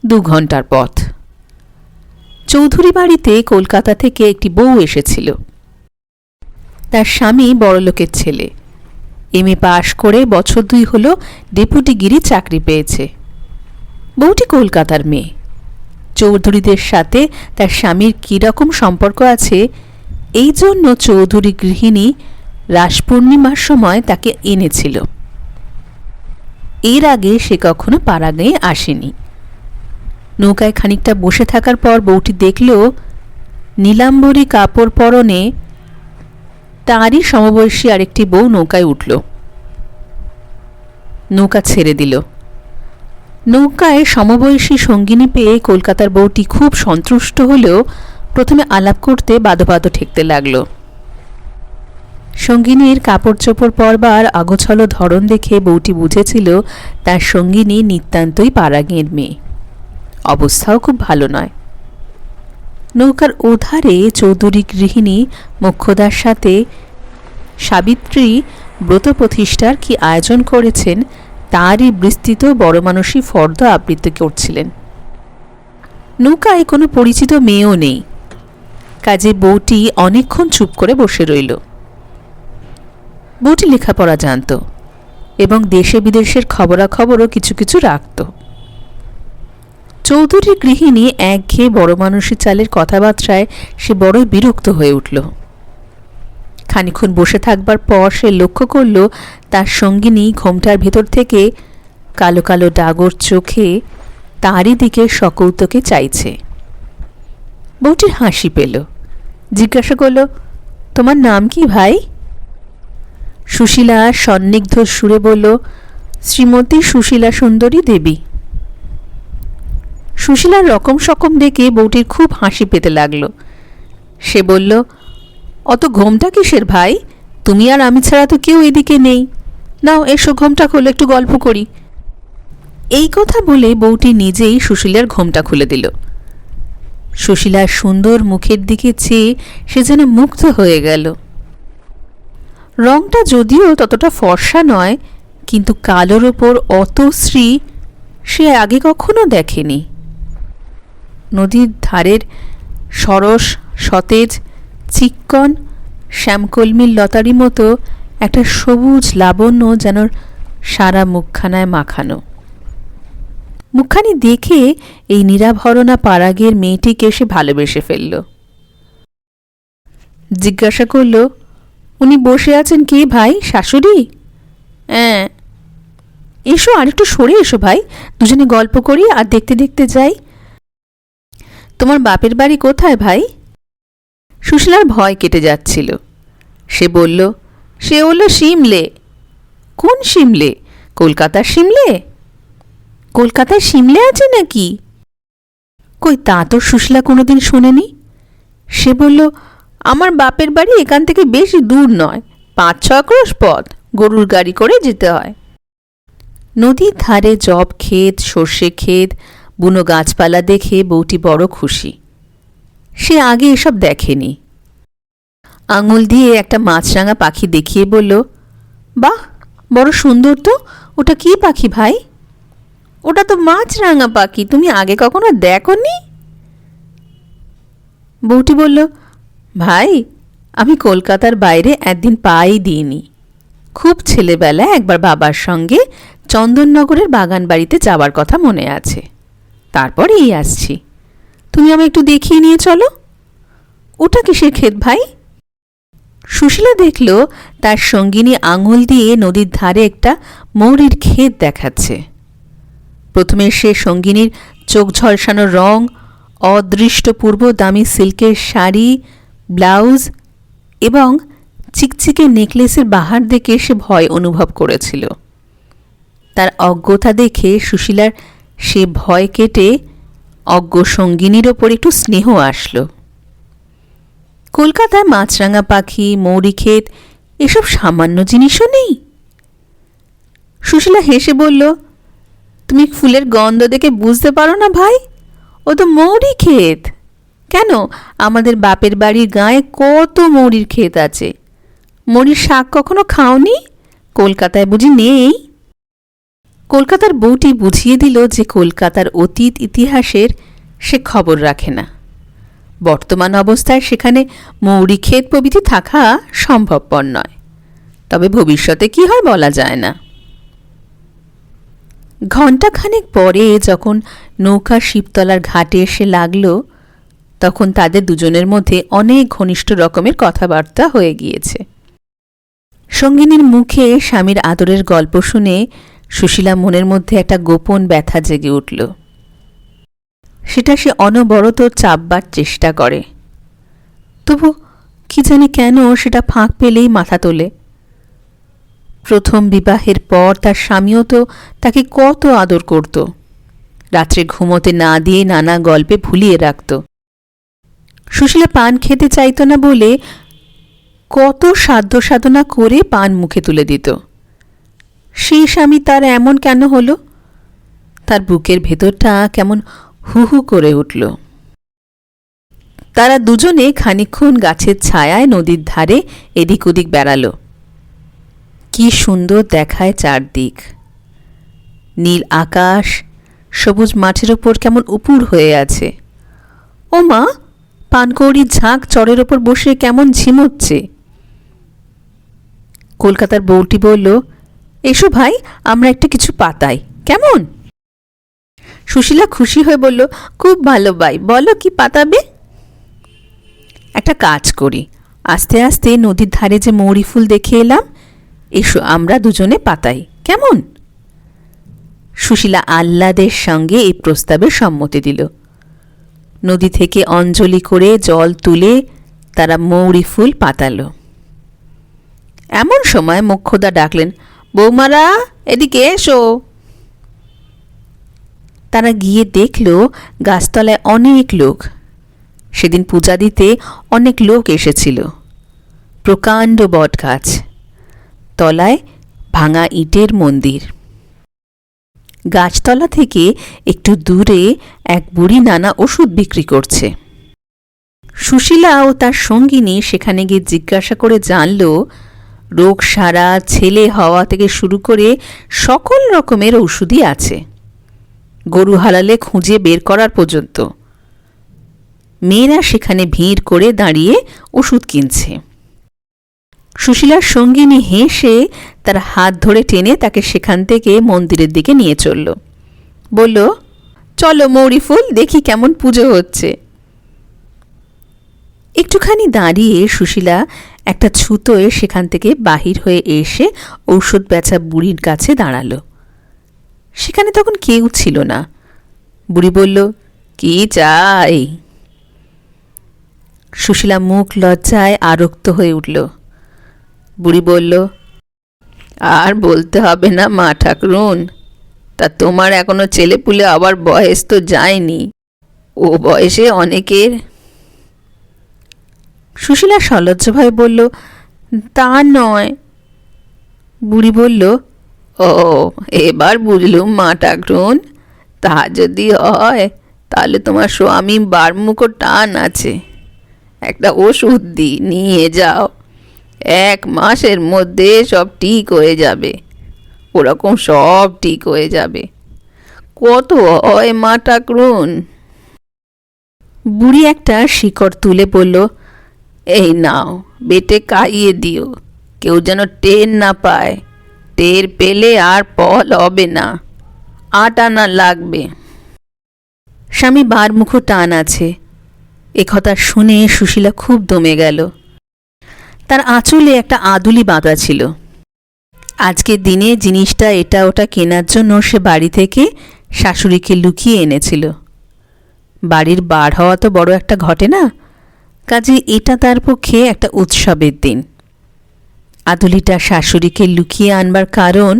A: 2 ঘন্টার পথ। চৌধুরী বাড়িতে কলকাতা থেকে একটি বউ এসেছিল। তার স্বামী বড়লোকের ছেলে, এমএ পাশ করে বছর 2 হল ডেপুটিগিরি চাকরি পেয়েছে। বউটি কলকাতার মেয়ে। চৌধুরীদের সাথে তার স্বামীর কীরকম সম্পর্ক আছে এই জন্য চৌধুরী গৃহিণী রাস পূর্ণিমার সময় তাকে এনেছিল। এর আগে সে কখনো পাড়াগাঁয়ে আসেনি। নৌকায় খানিকটা বসে থাকার পর বউটি দেখল নীলাম্বরী কাপড় পরনে তাঁরই সমবয়সী আরেকটি বউ নৌকায় উঠল। নৌকা ছেড়ে দিল। নৌকায় সমবয়সী সঙ্গিনী পেয়ে কলকাতার বউটি খুব সন্তুষ্ট হলেও প্রথমে আলাপ করতে বাদো বাদো ঠেকতে লাগল। সঙ্গিনীর কাপড় চোপড় পরবার আগোছালো ধরন দেখে বউটি বুঝেছিল তার সঙ্গিনী নিতান্তই পাড়াগেঁয়ের মেয়ে, অবস্থাও খুব ভালো নয়। নৌকার ওধারে চৌধুরী গৃহিণী মোক্ষদার সাথে সাবিত্রী ব্রত প্রতিষ্ঠার কি আয়োজন করেছেন তারই বিস্তৃত বড় মানুষই ফর্দ আবৃত্তি করছিলেন। নৌকায় কোনো পরিচিত মেয়েও নেই, কাজে বউটি অনেকক্ষণ চুপ করে বসে রইল। বউটি লেখাপড়া জানত এবং দেশে বিদেশের খবরাখবরও কিছু কিছু রাখত। চৌধুরী গৃহিণী একঘেয়ে বড় মানুষের চালের কথাবার্তায় সে বড়ই বিরক্ত হয়ে উঠল। খানিক্ষণ বসে থাকবার পর সে লক্ষ্য করল তার সঙ্গিনী ঘোমটার ভেতর থেকে কালো কালো ডাগর চোখে তারই দিকে সকৌতুকে চাইছে। বউটির হাসি পেল, জিজ্ঞাসা করল, তোমার নাম কি ভাই? সুশীলা সন্নিগ্ধ সুরে বলল, শ্রীমতী সুশীলা সুন্দরী দেবী। সুশীলার রকম সকম দেখে বউটির খুব হাসি পেতে লাগল। সে বলল, অত ঘোমটা কিসের ভাই? তুমি আর আমি ছাড়া তো কেউ এদিকে নেই। নাও এসো, ঘোমটা খোলো, একটু গল্প করি। এই কথা বলে বউটি নিজেই সুশীলার ঘোমটা খুলে দিল। সুশীলার সুন্দর মুখের দিকে চেয়ে সে যেন মুগ্ধ হয়ে গেল। রংটা যদিও ততটা ফর্সা নয়, কিন্তু কালোর ওপর অত শ্রী সে আগে কখনো দেখেনি। নদীর ধারের সরস সতেজ চিক্কন শ্যামকলমির লতারি মতো একটা সবুজ লাবণ্য যেন সারা মুখখানায় মাখানো। মুখখানি দেখে এই নিরাভরণা পাড়াগের মেয়েটিকে সে ভালোবেসে ফেলল। জিজ্ঞাসা করল, উনি বসে আছেন কে ভাই, শাশুড়ি? হ্যাঁ। এসো, আর একটু সরে এসো ভাই, দুজনে গল্প করি আর দেখতে দেখতে যাই। তোমার বাপের বাড়ি কোথায় ভাই? সুশীলার ভয় কেটে যাচ্ছিল। সে বলল, সে হলো সিমলে। কোন সিমলে? কলকাতার সিমলে? কলকাতায় সিমলে আছে নাকি? কই, তা তো সুশীলা কোনোদিন শোনেনি। সে বলল, আমার বাপের বাড়ি এখান থেকে বেশি দূর নয়, 5-6 ক্রোশ পথ, গরুর গাড়ি করে যেতে হয়। নদীর ধারে জব ক্ষেত, সর্ষে ক্ষেত, বুনো গাছপালা দেখে বউটি বড় খুশি। সে আগে এসব দেখেনি। আঙুল দিয়ে একটা মাছরাঙা পাখি দেখিয়ে বলল, বাহ, বড় সুন্দর তো, ওটা কি পাখি ভাই? ওটা তো মাছরাঙা পাখি, তুমি আগে কখনো দেখোনি? বউটি বলল, ভাই আমি কলকাতার বাইরে একদিন পাই দিইনি। খুব ছেলেবেলায় একবার বাবার সঙ্গে চন্দননগরের বাগান বাড়িতে যাবার কথা মনে আছে, তারপর এই আসছি। তুমি আমায় একটু দেখিয়ে নিয়ে চলো। ওটা কিসের ক্ষেত ভাই? সুশীলা দেখল তার সঙ্গিনী আঙুল দিয়ে নদীর ধারে একটা মৌরির ক্ষেত দেখাচ্ছে। প্রথমে সে সঙ্গিনীর চোখ ঝলসানো রং, অদৃষ্টপূর্ব দামি সিল্কের শাড়ি, ব্লাউজ এবং চিকচিকে নেকলেসের বাহার দেখে সে ভয় অনুভব করেছিল। তার অজ্ঞতা দেখে সুশীলার সে ভয় কেটে অজ্ঞ সঙ্গিনীর ওপর একটু স্নেহ আসলো। কলকাতায় মাছরাঙা পাখি, মৌরি ক্ষেত এসব সামান্য জিনিসও নেই। সুশীলা হেসে বলল, তুমি ফুলের গন্ধ দেখে বুঝতে পারো না ভাই? ও তো মৌরি ক্ষেত। কেন, আমাদের বাপের বাড়ির গায়ে কত মৌরির ক্ষেত আছে। মৌরির শাক কখনো খাওনি? কলকাতায় বুঝি নেই? কলকাতার বউটি বুঝিয়ে দিল যে কলকাতার অতীত ইতিহাসের সে খবর রাখে না। বর্তমান অবস্থায় সেখানে মৌরি ক্ষেত প্রভৃতি থাকা সম্ভবপর নয়, তবে ভবিষ্যতে কি হয় বলা যায় না। ঘণ্টাখানেক পরে যখন নৌকা শিবতলার ঘাটে এসে লাগল, তখন তাদের দুজনের মধ্যে অনেক ঘনিষ্ঠ রকমের কথাবার্তা হয়ে গিয়েছে। সঙ্গিনীর মুখে স্বামীর আদরের গল্প শুনে সুশীলা মনের মধ্যে একটা গোপন ব্যথা জেগে উঠল। সেটা সে অনবরত চাপবার চেষ্টা করে, তবু কি জানি কেন সেটা ফাঁক পেলেই মাথা তোলে। প্রথম বিবাহের পর তার স্বামীও তো তাকে কত আদর করত, রাত্রে ঘুমোতে না দিয়ে নানা গল্পে ভুলিয়ে রাখত। সুশীলা পান খেতে চাইত না বলে কত সাধ্য সাধনা করে পান মুখে তুলে দিত। সেই স্বামী তার এমন কেন হলো? তার বুকের ভেতরটা কেমন হু হু করে উঠল। তারা দুজনে খানিকক্ষণ গাছের ছায়ায় নদীর ধারে এদিক ওদিক বেড়াল। কি সুন্দর দেখায় চারদিক! নীল আকাশ সবুজ মাঠের ওপর কেমন উপুর হয়ে আছে। ও মা, পানকৌড়ির ঝাঁক চরের ওপর বসে কেমন ঝিমোচ্ছে। কলকাতার বউটি বলল, এসো ভাই, আমরা একটা কিছু পাতাই, কেমন? সুশীলা খুশি হয়ে বলল, খুব ভালো ভাই, বলো কি পাতাবে? একটা কাজ করি, আস্তে আস্তে নদীর ধারে যে মৌরি ফুল দেখে এলাম, এসো আমরা দুজনে পাতাই, কেমন? সুশীলা আহ্লাদের সঙ্গে এই প্রস্তাবে সম্মতি দিল। নদী থেকে অঞ্জলি করে জল তুলে তারা মৌরি ফুল পাতালো। এমন সময় মোক্ষদা ডাকলেন, বৌমারা এদিকে এসো। তারা গিয়ে দেখল গাছতলায় অনেক লোক। সেদিন পূজা দিতে অনেক লোক এসেছিল। প্রকাণ্ড বটগাছ, তলায় ভাঙা ইটের মন্দির। গাছতলা থেকে একটু দূরে এক বুড়ি নানা ওষুধ বিক্রি করছে। সুশীলা ও তার সঙ্গিনী সেখানে গিয়ে জিজ্ঞাসা করে জানল, রোগ সারা, ছেলে হওয়া থেকে শুরু করে সকল রকমের ওষুধই আছে, গরু হারালে খুঁজে বের করার পর্যন্ত। মেয়েরা সেখানে ভিড় করে দাঁড়িয়ে ওষুধ কিনছে। সুশীলার সঙ্গিনী হেসে তার হাত ধরে টেনে তাকে সেখান থেকে মন্দিরের দিকে নিয়ে চলল। বলল, চলো মৌরি ফুল দেখি কেমন পুজো হচ্ছে। একটুখানি দাঁড়িয়ে সুশীলা একটা ছুতোয় সেখান থেকে বাহির হয়ে এসে ঔষধ বেচা বুড়ির কাছে দাঁড়াল। সেখানে তখন কেউ ছিল না। বুড়ি বলল, কি চাই? সুশীলা মুখ লজ্জায় আরক্ত হয়ে উঠল। বুড়ি বলল, আর বলতে হবে না মা ঠাকরুন, তা তোমার এখনো ছেলেপুলে আবার বয়স তো যায়নি, ও বয়সে অনেকের। সুশীলা সলজ্জভাবে বলল, তা নয়। বুড়ি বলল, ও এবার বুঝলুম মা ঠাকরুন, তা যদি হয় তাহলে তোমার স্বামী বারমুখো টান আছে, একটা ওষুধ দিই, নিয়ে যাও, 1 মাসের মধ্যে সব ঠিক হয়ে যাবে, ওরকম সব ঠিক হয়ে যাবে। কত হয় মা ঠাকরুন? বুড়ি একটা শিকড় তুলে বলল, এই নাও, বেটে খাইয়ে দিও, কেউ যেন টের না পায়। টের পেলে আর পল হবে না, 8 আনা লাগবে। স্বামী বারমুখো টান আছে। একথা শুনে সুশীলা খুব দমে গেল। তার আঁচলে একটা আদুলি বাঁধা ছিল। আজকের দিনে জিনিসটা এটা ওটা কেনার জন্য সে বাড়ি থেকে শাশুড়িকে লুকিয়ে এনেছিল। বাড়ির বার হওয়া তো বড় একটা ঘটে না, কাজে এটা তার পক্ষে একটা উৎসবের দিন। আদুলিটা শাশুড়িকে লুকিয়ে আনবার কারণ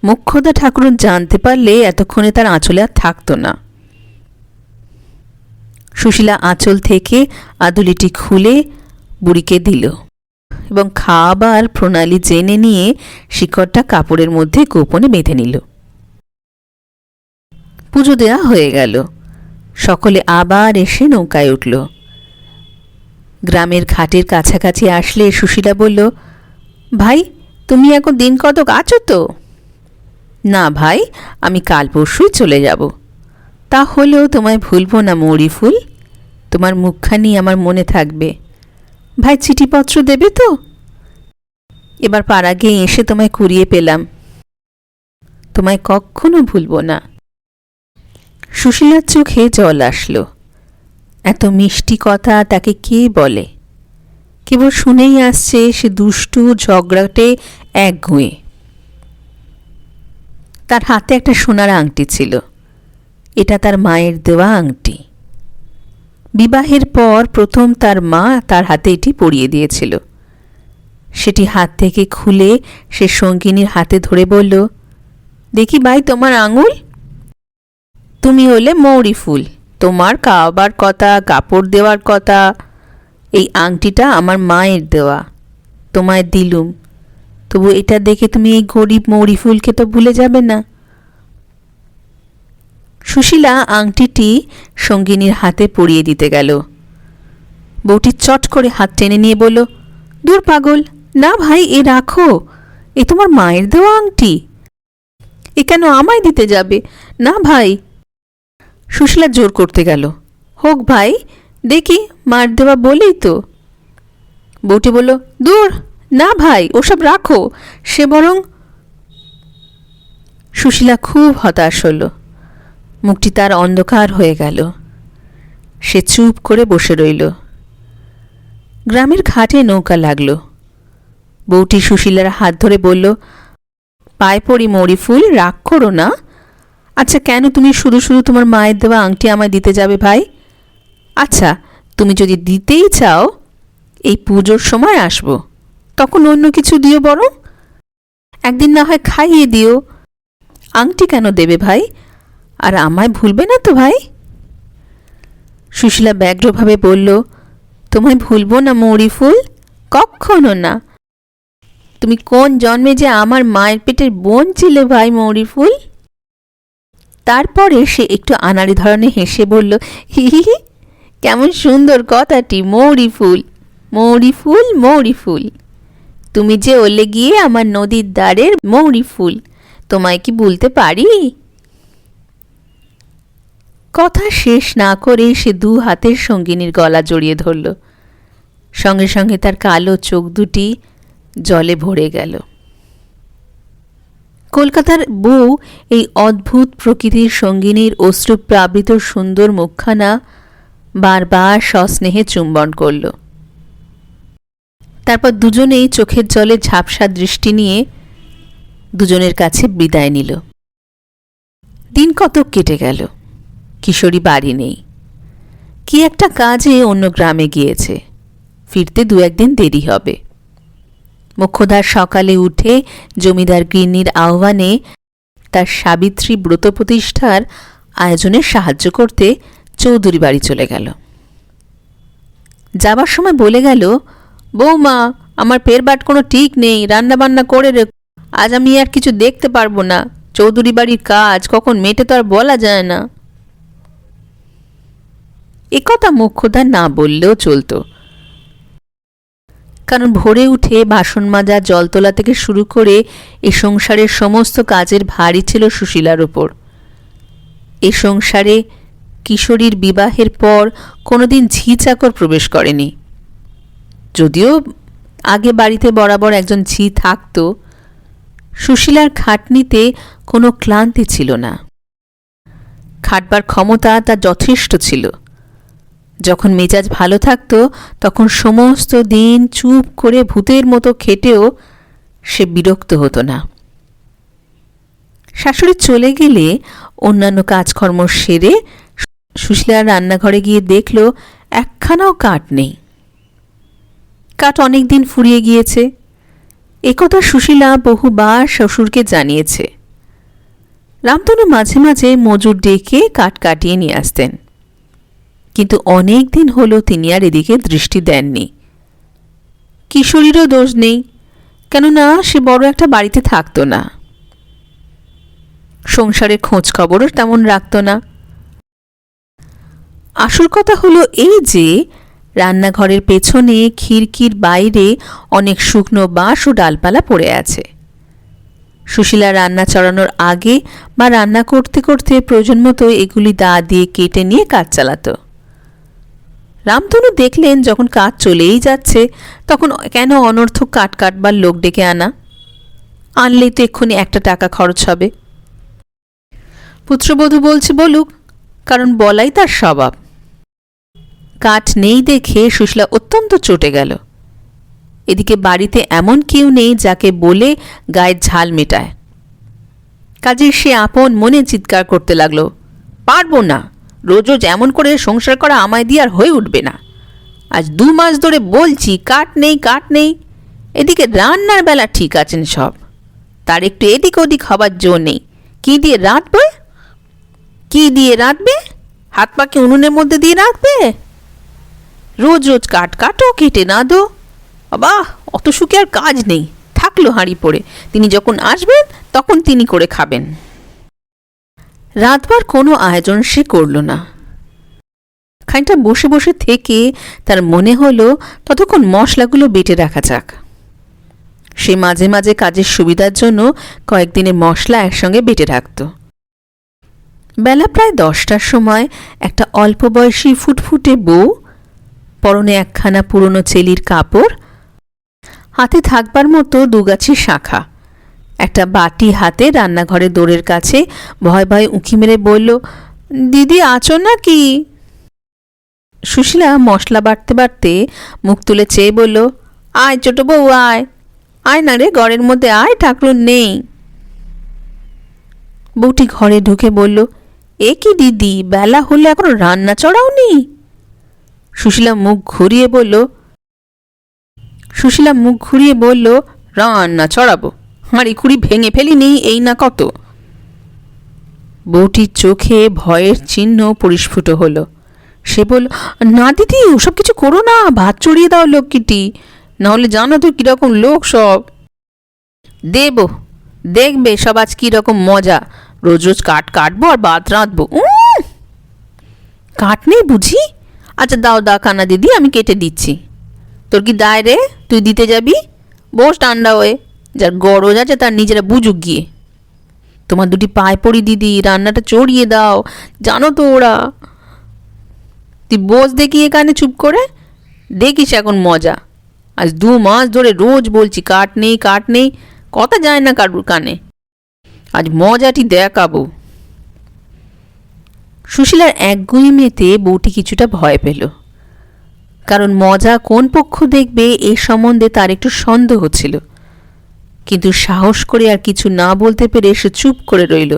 A: মোক্ষদা ঠাকুরন জানতে পারলে এতক্ষণে তার আঁচলে আর থাকত না। সুশীলা আঁচল থেকে আদুলিটি খুলে বুড়িকে দিল এবং খাবার প্রণালী জেনে নিয়ে শিকড়টা কাপড়ের মধ্যে গোপনে বেঁধে নিল। পুজো দেয়া হয়ে গেল। সকলে আবার এসে নৌকায় উঠল। গ্রামের ঘাটের কাছাকাছি আসলে সুশীলা বলল, ভাই, তুমি এখন দিন কতক আছো তো? না ভাই, আমি কাল পরশুই চলে যাব। তা হলেও তোমায় ভুলব না মৌরি ফুল, তোমার মুখখানি আমার মনে থাকবে। ভাই, চিঠিপত্র দেবে তো? এবার পাড়াগে এসে তোমায় কুড়িয়ে পেলাম, তোমায় কখনো ভুলব না। সুশীলার চোখে জল আসলো। এত মিষ্টি কথা তাকে কে বলে? কেবল শুনেই আসছে সে দুষ্টু ঝগড়াটে এক গুঁয়ে। তার হাতে একটা সোনার আংটি ছিল। এটা তার মায়ের দেওয়া আংটি। বিবাহের পর প্রথম তার মা তার হাতে এটি পরিয়ে দিয়েছিল। সেটি হাত থেকে খুলে সে সঙ্গিনীর হাতে ধরে বলল, দেখি ভাই তোমার আঙুল। তুমি হলে মৌরি ফুল, তোমার খাওয়াবার কথা, কাপড় দেওয়ার কথা। এই আংটিটা আমার মায়ের দেওয়া, তোমায় দিলুম। তবু এটা দেখে তুমি এই গরিব মৌরি ফুলকে তো ভুলে যাবে না। সুশীলা আংটিটি সঙ্গিনীর হাতে পরিয়ে দিতে গেল। বউটি চট করে হাত টেনে নিয়ে বলল, দূর পাগল, না ভাই, এ রাখো, এ তোমার মায়ের দেওয়া আংটি, এ কেন আমায় দিতে যাবে? না ভাই। সুশীলা জোর করতে গেল, হোক ভাই, দেখি, মার দেওয়া বলেই তো। বউটি বলল, দূর, না ভাই, ওসব রাখো, সে বরং। সুশীলা খুব হতাশ হল। মুখটি তার অন্ধকার হয়ে গেল। সে চুপ করে বসে রইল। গ্রামের ঘাটে নৌকা লাগল। বউটি সুশীলার হাত ধরে বলল, পায়ে পড়ি মৌরি ফুল, রাগ করো না। আচ্ছা, কেন তুমি শুধু শুধু তোমার মায়ের দেওয়া আংটি আমায় দিতে যাবে ভাই? আচ্ছা, তুমি যদি দিতেই চাও, এই পুজোর সময় আসব, তখন অন্য কিছু দিও, বরং একদিন না হয় খাইয়ে দিও। আংটি কেন দেবে ভাই? আর আমায় ভুলবে না তো ভাই? সুশীলা ব্যগ্রভাবে বলল, তোমায় ভুলব না মৌরি ফুল, কখনো না। তুমি কোন জন্মে যে আমার মায়ের পেটের বোন ছিলে ভাই মৌরি ফুল। তারপরে সে একটু আনাড়ি ধরনের হেসে বলল, হি হি হি, কেমন সুন্দর কথাটি, মৌরি ফুল, মৌরি ফুল, মৌরি ফুল। তুমি যে ওলে গিয়ে আমার নদীর দ্বারের মৌরি ফুল, তোমায় কি ভুলতে পারি? কথা শেষ না করে সে 2 হাতের সঙ্গিনীর গলা জড়িয়ে ধরল। সঙ্গে সঙ্গে তার কালো চোখ দুটি জলে ভরে গেল। কলকাতার বউ এই অদ্ভুত প্রকৃতির সঙ্গিনীর অশ্রুপ্লাবিত সুন্দর মুখখানা বারবার সস্নেহে চুম্বন করল। তারপর দুজনেই চোখের জলে ঝাপসা দৃষ্টি নিয়ে দুজনের কাছে বিদায় নিল। দিন কতক কেটে গেল। কিশোরী বাড়ি নেই, কি একটা কাজে অন্য গ্রামে গিয়েছে, ফিরতে 2-1 দিন দেরি হবে। মোক্ষদার সকালে উঠে জমিদার গিন্নির আহ্বানে তার সাবিত্রী ব্রত প্রতিষ্ঠার আয়োজনে সাহায্য করতে চৌধুরী বাড়ি চলে গেল। যাবার সময় বলে গেল, বৌমা, আমার পেটবাট কোনো ঠিক নেই, রান্নাবান্না করে রেখো, আজ আমি আর কিছু দেখতে পারবো না। চৌধুরী বাড়ির কাজ কখন মেটে তো আর বলা যায় না। একথা মোক্ষদা না বললেও চলত, কারণ ভোরে উঠে বাসন মাজা, জল তোলা থেকে শুরু করে এই সংসারের সমস্ত কাজের ভারই ছিল সুশীলার ওপর। এ সংসারে কিশোরীর বিবাহের পর কোনোদিন ঝি চাকর প্রবেশ করেনি। যদিও আগে বাড়িতে বরাবর একজন ঝি থাকত, সুশীলার খাটনিতে কোনো ক্লান্তি ছিল না। খাটবার ক্ষমতা তার যথেষ্ট ছিল। যখন মেজাজ ভালো থাকত তখন সমস্ত দিন চুপ করে ভূতের মতো খেটেও সে বিরক্ত হতো না। শাশুড়ি চলে গেলে অন্যান্য কাজকর্ম সেরে সুশীলা রান্নাঘরে গিয়ে দেখল একখানাও কাঠ নেই। কাঠ অনেক দিন ফুরিয়ে গিয়েছে। একথা সুশীলা বহুবার শ্বশুরকে জানিয়েছে। রামতনু মাঝে মাঝে মজুর ডেকে কাঠ কাটিয়ে নিয়ে আসতেন, কিন্তু অনেক দিন হলো তিনি আর এদিকে দৃষ্টি দেননি। কিশোরীরও দোষ নেই, কেননা সে বড় একটা বাড়িতে থাকত না, সংসারের খোঁজ খবরও তেমন রাখত না। আসল কথা হলো এই যে রান্নাঘরের পেছনে খিড়কির বাইরে অনেক শুকনো বাঁশ ও ডালপালা পড়ে আছে। সুশীলা রান্না চড়ানোর আগে বা রান্না করতে করতে প্রয়োজন মতো এগুলি দা দিয়ে কেটে নিয়ে কাজ চালাত। রামতনু দেখলেন যখন কাজ চলেই যাচ্ছে তখন কেন অনর্থক কাঠ কাটবার লোক ডেকে আনা? আনলেই তো এক্ষুনি একটা টাকা খরচ হবে। পুত্রবধূ বলছে বলুক, কারণ বলাই তার স্বভাব। কাঠ নেই দেখে সুশীলা অত্যন্ত চটে গেল। এদিকে বাড়িতে এমন কেউ নেই যাকে বলে গায়ের ঝাল মেটায়। কাজে সে আপন মনে চিৎকার করতে লাগলো, পারবো না, রোজ রোজ এমন করে সংসার করা আমায় দিয়ে আর হয়ে উঠবে না। আজ 2 মাস ধরে বলছি কাঠ নেই কাঠ নেই। এদিকে রান্নার বেলা ঠিক আছেন সব, তার একটু এদিক ওদিক হবার জো নেই। কি দিয়ে রাঁধবে? কি দিয়ে রাঁধবে? হাত পাকে উনুনের মধ্যে দিয়ে রাখবে? রোজ রোজ কাঠ কাটো, কেটে না দো। বাবা, অত সুখে আর কাজ নেই, থাকলো হাঁড়ি পড়ে। তিনি যখন আসবেন তখন তিনি করে খাবেন। রাতবার কোনো আয়োজন সে করল না। খানিকটা বসে বসে থেকে তার মনে হলো ততক্ষণ মশলাগুলো বেটে রাখা যাক। সে মাঝে মাঝে কাজের সুবিধার জন্য কয়েকদিনের মশলা একসঙ্গে বেটে রাখত। বেলা প্রায় 10টার সময় একটা অল্প বয়সী ফুটফুটে বউ, পরনে একখানা পুরনো চেলির কাপড়, হাতে থাকবার মতো 2 গাছি শাঁখা, একটা বাটি হাতে রান্নাঘরের দোরের কাছে ভয় ভয় উঁকি মেরে বলল, দিদি আছো নাকি? সুশীলা মশলা বাটতে বাটতে মুখ তুলে চেয়ে বলল, আয় ছোট বউ আয়, আয় না রে, ঘরের মধ্যে আয়, ঠাকুর নেই। বউটি ঘরে ঢুকে বলল, এ কি দিদি, বেলা হলে এখনো রান্না চড়াওনি? সুশীলা মুখ ঘুরিয়ে বলল, রান্না চড়াবো, হাঁড়ি খুঁড়ি ভেঙে ফেলিনি এই না কত। বউটির চোখে ভয়ের চিহ্ন পরিস্ফুট হলো। সে বলল, না দিদি, ওসব কিছু করো না, ভাত চড়িয়ে দাও লক্ষ্মীটি, নাহলে জানো তো কিরকম লোক সব। দেব, দেখবে সব আজ কিরকম মজা, রোজ রোজ কাঠ কাটবো আর ভাত রাঁধবো। কাঠ নেই বুঝি? আচ্ছা দাও কানা দিদি, আমি কেটে দিচ্ছি। তোর কি দায় রে, তুই দিতে যাবি? বস ঠান্ডা হয়ে, যার গরজ আছে তার নিজেরা বুঝুক গিয়ে। তোমার 2টি পায়ে পড়ি দিদি, রান্নাটা চড়িয়ে দাও, জানো তো ওরা। তুই বস দেখি এখানে চুপ করে, দেখিস এখন মজা। আজ 2 মাস ধরে রোজ বলছি কাঠ নেই কাঠ নেই, কথা যায় না কারুর কানে। আজ মজাটি দেখাবো। সুশীলার একগুঁয়েমিতে বউটি কিছুটা ভয় পেল, কারণ মজা কোন পক্ষ দেখবে এ সম্বন্ধে তার একটু সন্দেহ ছিল। কিন্তু সাহস করে আর কিছু না বলতে পেরে সে চুপ করে রইল।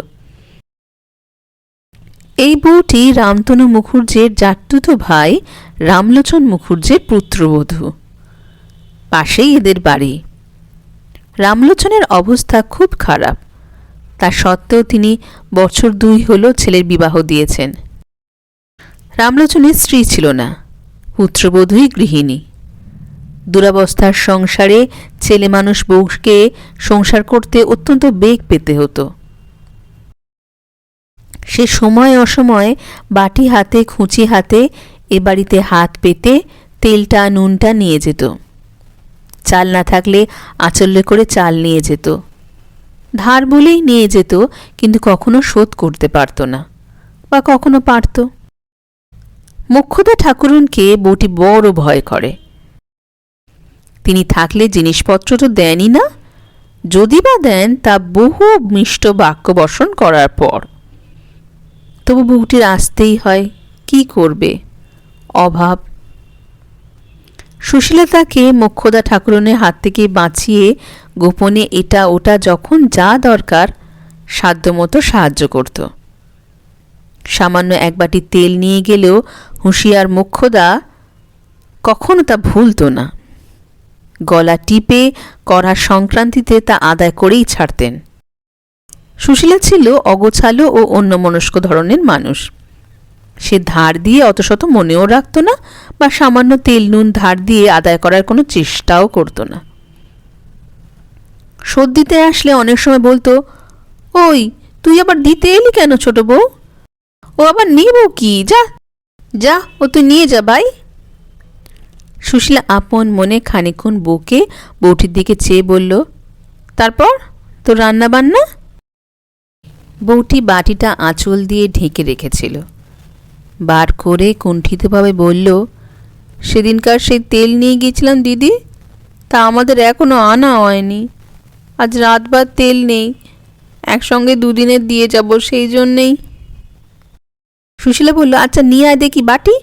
A: এই বউটি রামতনু মুখুজ্জের জাটতুতো ভাই রামলোচন মুখুজ্জের পুত্রবধূ। পাশেই এদের বাড়ি। রামলোচনের অবস্থা খুব খারাপ, তা সত্ত্বেও তিনি বছর 2 হলো ছেলের বিবাহ দিয়েছেন। রামলোচনের স্ত্রী ছিল না, পুত্রবধূই গৃহিণী। দুরাবস্থার সংসারে ছেলে মানুষ বউকে সংসার করতে অত্যন্ত বেগ পেতে হতো। সে সময় অসময়ে বাটি হাতে খুঁচি হাতে এ বাড়িতে হাত পেতে তেলটা নুনটা নিয়ে যেত। চাল না থাকলে আঁচলে করে চাল নিয়ে যেত। ধার বলেই নিয়ে যেত, কিন্তু কখনো শোধ করতে পারত না। বা কখনো পারত। মোক্ষদা ঠাকুরুনকে বউটি বড় ভয় করে। তিনি থাকলে জিনিসপত্র তো দেনই না, যদি বা দেন তা বহু মিষ্ট বাক্য বর্ষণ করার পর। তবু বউটির আসতেই হয়, কি করবে, অভাব। সুশীলা তাকে মোক্ষদা ঠাকুরনের হাত থেকে বাঁচিয়ে গোপনে এটা ওটা যখন যা দরকার সাধ্যমতো সাহায্য করত। সামান্য এক বাটি তেল নিয়ে গেলেও হুঁশিয়ার মোক্ষদা কখনো তা ভুলত না। গলা টিপে কড়া সংক্রান্তিতে তা আদায় করেই ছাড়তেন। সুশীলা ছিল অগোছালো ও অন্যমনস্ক ধরনের মানুষ। সে ধার দিয়ে অত শত মনেও রাখত না, বা সামান্য তেল নুন ধার দিয়ে আদায় করার কোনো চেষ্টাও করত না। শোধ দিতে আসলে অনেক সময় বলতো, ওই তুই আবার দিতে এলি কেন ছোট বউ? ও আবার নিব কি, যা যা, ও তুই নিয়ে যা ভাই। সুশীলা আপন মনে খানিকক্ষণ বউকে বউটির দিকে চেয়ে বলল, তারপর তোর রান্না বান্না? বউটি বাটিটা আঁচল দিয়ে ঢেকে রেখেছিল। বার করে কুণ্ঠিতভাবে বলল, সেদিনকার সেই তেল নিয়ে গিয়েছিলাম দিদি, তা আমাদের এখনো আনা হয়নি। আজ রাতবার তেল নেই, একসঙ্গে দুদিনের দিয়ে যাব, সেই জন্যেই। সুশীলা বলল, আচ্ছা নিয়ে আয় দেখি বাটি,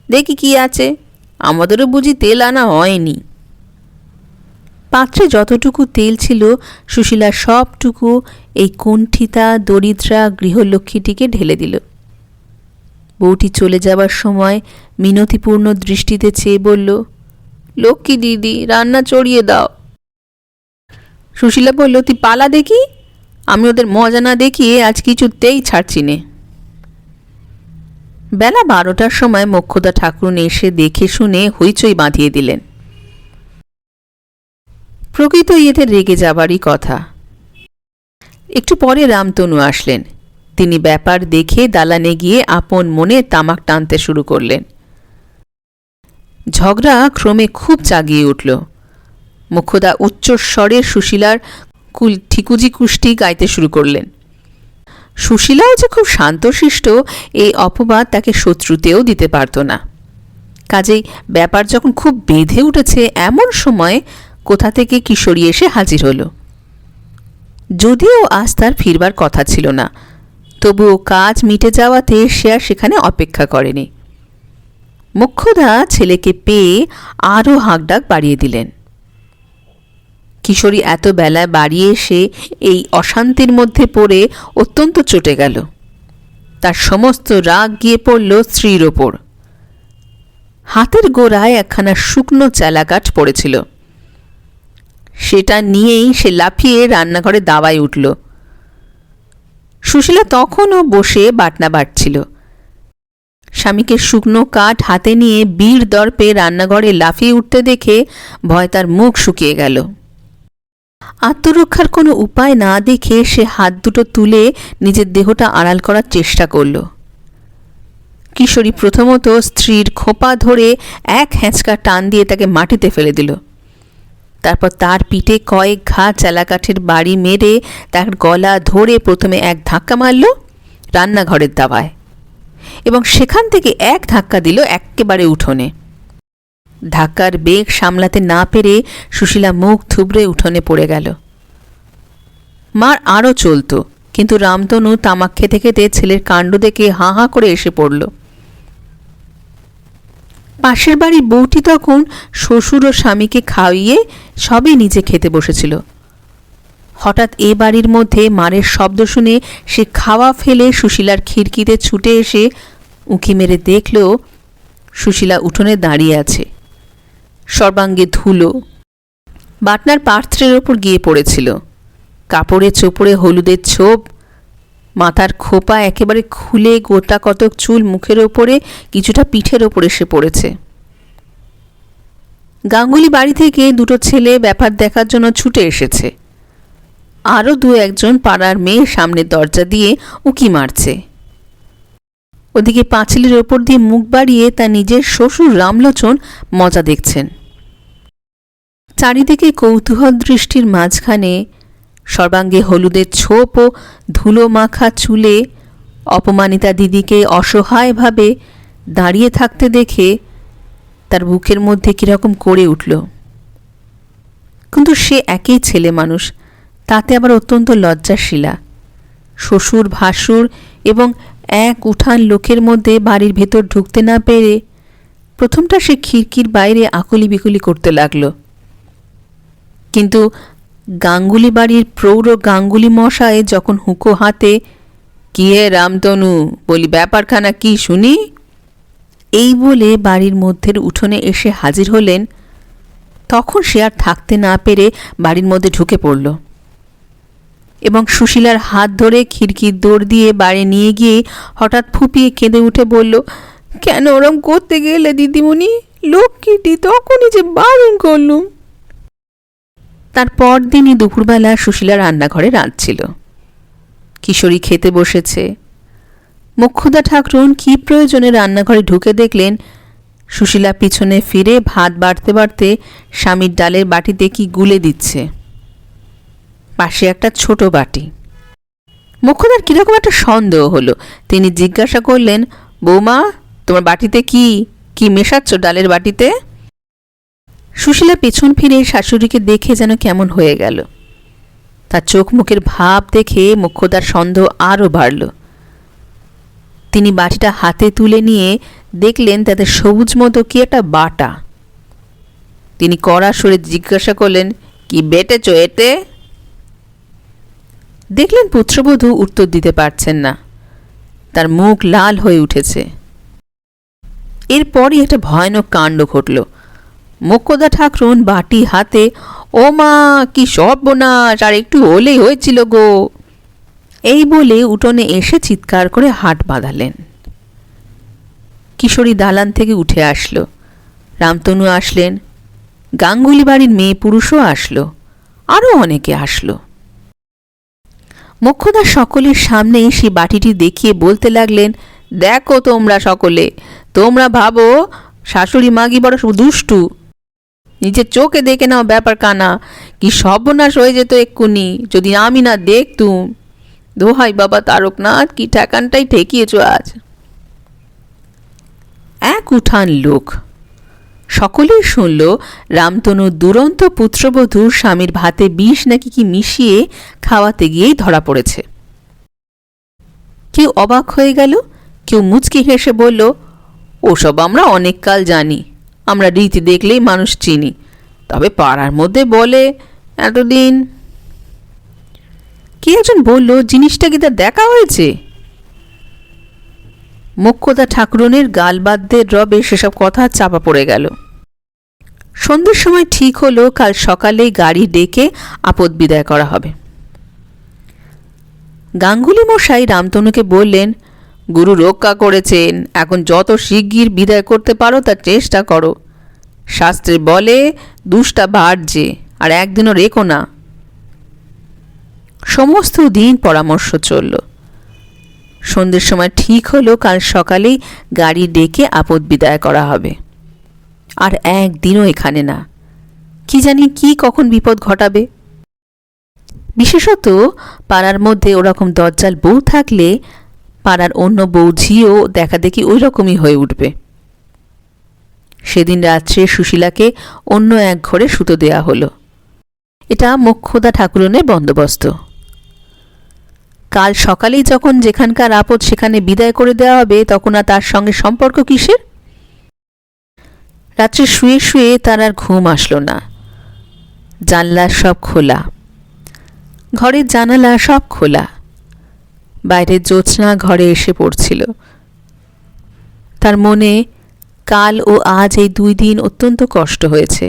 A: দেখি কি আছে, আমাদেরও বুঝি তেল আনা হয়নি। পাত্রে যতটুকু তেল ছিল সুশীলা সবটুকু এই কুণ্ঠিতা দরিদ্রা গৃহলক্ষ্মীটিকে ঢেলে দিল। বউটি চলে যাবার সময় মিনতিপূর্ণ দৃষ্টিতে চেয়ে বলল, লক্ষ্মী দিদি, রান্না চড়িয়ে দাও। সুশীলা বলল, তুই পালা দেখি, আমি ওদের মজা না দেখিয়ে আজ কিছুতেই ছাড়ছি নে। বেলা 12টার সময় মোক্ষদা ঠাকুরুন এসে দেখে শুনে হইচই বাঁধিয়ে দিলেন। প্রকৃত এতে রেগে যাবারই কথা। একটু পরে রামতনু আসলেন। তিনি ব্যাপার দেখে দালানে গিয়ে আপন মনে তামাক টানতে শুরু করলেন। ঝগড়া ক্রমে খুব চাগিয়ে উঠল। মোক্ষদা উচ্চস্বরে সুশীলার ঠিকুজি কুষ্টি গাইতে শুরু করলেন। সুশীলাও যে খুব শান্তশিষ্ট এই অপবাদ তাকে শত্রুতেও দিতে পারত না। কাজেই ব্যাপার যখন খুব বেঁধে উঠেছে এমন সময় কোথা থেকে কিশোরী এসে হাজির হল। যদিও আজ তার ফিরবার কথা ছিল না, তবুও কাজ মিটে যাওয়াতে সে আর সেখানে অপেক্ষা করেনি। মোক্ষদা ছেলেকে পেয়ে আরও হাঁকডাক বাড়িয়ে দিলেন। কিশোরী এত বেলায় বাড়ি এসে এই অশান্তির মধ্যে পড়ে অত্যন্ত চটে গেল। তার সমস্ত রাগ গিয়ে পড়ল স্ত্রীর ওপর। হাতের গোড়ায় একখানা শুকনো চেলাকাঠ পড়েছিল, সেটা নিয়েই সে লাফিয়ে রান্নাঘরে দাওয়ায় উঠল। সুশীলা তখনও বসে বাটনা বাটছিল। স্বামীকে শুকনো কাঠ হাতে নিয়ে বীর দর্পে রান্নাঘরে লাফিয়ে উঠতে দেখে ভয় তার মুখ শুকিয়ে গেল। আত্মরক্ষার কোনো উপায় না দেখে সে হাত দুটো তুলে নিজের দেহটা আড়াল করার চেষ্টা করল। কিশোরী প্রথমত স্ত্রীর খোপা ধরে এক হ্যাঁচকা টান দিয়ে তাকে মাটিতে ফেলে দিল। তারপর তার পিঠে কয়েক ঘা চেলাকাঠের বাড়ি মেরে তার গলা ধরে প্রথমে এক ধাক্কা মারল রান্নাঘরের দাওয়ায়, এবং সেখান থেকে এক ধাক্কা দিল একেবারে উঠোনে। ধাক্কার বেগ সামলাতে না পেরে সুশীলা মুখ থুবড়ে উঠোনে পড়ে গেল। মার আরও চলত, কিন্তু রামতনু তামাক খেতে খেতে ছেলের কাণ্ড দেখে হাঁ হাঁ করে এসে পড়ল। পাশের বাড়ির বউটি তখন শ্বশুর ও স্বামীকে খাওয়িয়ে সবে নিজে খেতে বসেছিল। হঠাৎ এ বাড়ির মধ্যে মারের শব্দ শুনে সে খাওয়া ফেলে সুশীলার খিড়কিতে ছুটে এসে উঁকি মেরে দেখল সুশীলা উঠোনে দাঁড়িয়ে আছে, সর্বাঙ্গে ধুলো, বাটনার পাত্রের ওপর গিয়ে পড়েছিল। কাপড়ে চোপড়ে হলুদের ছোপ, মাথার খোপা একেবারে খুলে গোটা কতক চুল মুখের ওপরে, কিছুটা পিঠের ওপর এসে পড়েছে। গাঙ্গুলি বাড়ি থেকে দুটো ছেলে ব্যাপার দেখার জন্য ছুটে এসেছে। আরও দু একজন পাড়ার মেয়ে সামনের দরজা দিয়ে উঁকি মারছে। ওদিকে পাঁচিলের ওপর দিয়ে মুখ বাড়িয়ে তার নিজের শ্বশুর রামলোচন মজা দেখছেন। চারিদিকে কৌতূহল দৃষ্টির মাঝখানে সর্বাঙ্গে হলুদের ছোপ ও ধুলো মাখা চুলে অপমানিতা দিদিকে অসহায়ভাবে দাঁড়িয়ে থাকতে দেখে তার বুকের মধ্যে কীরকম করে উঠল। কিন্তু সে একই ছেলে মানুষ, তাতে আবার অত্যন্ত লজ্জাশীলা। শ্বশুর ভাসুর এবং এক উঠান লোকের মধ্যে বাড়ির ভেতর ঢুকতে না পেরে প্রথমটা সে খিড়কির বাইরে আকুলি বিকুলি করতে লাগল। কিন্তু গাঙ্গুলি বাড়ির প্রৌঢ় গাঙ্গুলি মশাই যখন হুঁকো হাতে, "কি হে রামতনু, বলি ব্যাপারখানা কি শুনি?" এই বলে বাড়ির মধ্যের উঠোনে এসে হাজির হলেন, তখন সে আর থাকতে না পেরে বাড়ির মধ্যে ঢুকে পড়ল এবং সুশীলার হাত ধরে খিড়কির দৌড় দিয়ে বাড়ি নিয়ে গিয়ে হঠাৎ ফুপিয়ে কেঁদে উঠে বলল, "কেন ওরম করতে গেলে দিদিমণি? লক্ষ্মীটি তখনই যে বারণ করলুম।" তার পরদিনই দুপুরবেলা সুশীলা রান্নাঘরে রাঁধছিল। কিশোরী খেতে বসেছে। মোক্ষদা ঠাকরুন কি প্রয়োজনে রান্নাঘরে ঢুকে দেখলেন সুশীলা পিছনে ফিরে ভাত বাড়তে বাড়তে স্বামীর ডালের বাটিতে কি গুলে দিচ্ছে, পাশে একটা ছোট বাটি। মোক্ষদার কিরকম একটা সন্দেহ হলো। তিনি জিজ্ঞাসা করলেন, "বৌমা, তোমার বাটিতে কি কি মেশাচ্ছ ডালের বাটিতে?" সুশীলা পেছন ফিরে শাশুড়িকে দেখে যেন কেমন হয়ে গেল। তার চোখ মুখের ভাব দেখে মোক্ষদার সন্দেহ আরও বাড়ল। তিনি বাটিটা হাতে তুলে নিয়ে দেখলেন তাতে সবুজ মতো কি একটা বাটা। তিনি কড়া সরে জিজ্ঞাসা করলেন, "কি বেটেছ এতে?" দেখলেন পুত্রবধূ উত্তর দিতে পারছেন না, তার মুখ লাল হয়ে উঠেছে। এরপরই একটা ভয়ানক কাণ্ড ঘটল। মোক্ষদা ঠাকরুন বাটি হাতে, "ও মা, কি সর্বনাশ, আর একটু হলেই হয়েছিল গো!" এই বলে উঠোনে এসে চিৎকার করে হাট বাঁধালেন। কিশোরী দালান থেকে উঠে আসলো, রামতনু আসলেন, গাঙ্গুলি বাড়ির মেয়ে পুরুষও আসলো, আরও অনেকে আসলো। মোক্ষদা সকলের সামনে সেই বাটিটি দেখিয়ে বলতে লাগলেন, "দেখো তোমরা সকলে, তোমরা ভাবো শাশুড়ি মাগি বড় দুষ্টু, নিজের চোখে দেখে নাও ব্যাপার কানা, কি সর্বনাশ হয়ে যেত এক্ষুনি যদি আমি না দেখতুম। দোহাই বাবা তারকনাথ, কি ঠেকানটাই ঠেকিয়েছ আজ।" এক উঠান লোক সকলেই শুনল রামতনুর দুরন্ত পুত্রবধূ স্বামীর ভাতে বিষ নাকি কি মিশিয়ে খাওয়াতে গিয়েই ধরা পড়েছে। কেউ অবাক হয়ে গেল, কেউ মুচকি হেসে বলল, "ওসব আমরা অনেক কাল জানি, আমরা রীতি দেখলেই মানুষ চিনি, তবে পাড়ার মধ্যে বলে এতদিন।" কে একজন বলল, "জিনিসটা কি তা দেখা হয়েছে?" মোক্ষদা ঠাকুরনের গালবাদ্যের রবে সেসব কথা চাপা পড়ে গেল। সন্ধ্যের সময় ঠিক হলো কাল সকালেই গাড়ি ডেকে আপদ বিদায় করা হবে। গাঙ্গুলি মশাই রামতনুকে বললেন, "গুরু রক্ষা করেছেন, এখন যত শিগগির বিদায় করতে পারো তার চেষ্টা করো। শাস্ত্রে বলে দুষ্টা বাড়ছে, আর একদিনও রেখো না।" সমস্ত দিন পরামর্শ চলল। সন্ধ্যের সময় ঠিক হলো কাল সকালেই গাড়ি ডেকে আপদ বিদায় করা হবে। আর একদিনও এখানে না, কি জানি কি কখন বিপদ ঘটাবে। বিশেষত পাড়ার মধ্যে ওরকম দজ্জাল বউ থাকলে পাড়ার অন্য বৌঝিও দেখা দেখি ওই রকমই হয়ে উঠবে। সেদিন রাত্রে সুশীলাকে অন্য এক ঘরে শুতে দেয়া হলো। এটা মোক্ষদা ঠাকুরনের বন্দোবস্ত। কাল সকালেই যখন যেখানকার আপদ সেখানে বিদায় করে দেওয়া হবে, তখন আর তার সঙ্গে সম্পর্ক কিসের? রাত্রে শুয়ে শুয়ে তার আর ঘুম আসলো না। জানলা সব খোলা, ঘরের জানালা সব খোলা, বাইরের জ্যোৎস্না ঘরে এসে পড়ছিল। তার মনে কাল ও আজ এই 2 দিন অত্যন্ত কষ্ট হয়েছে।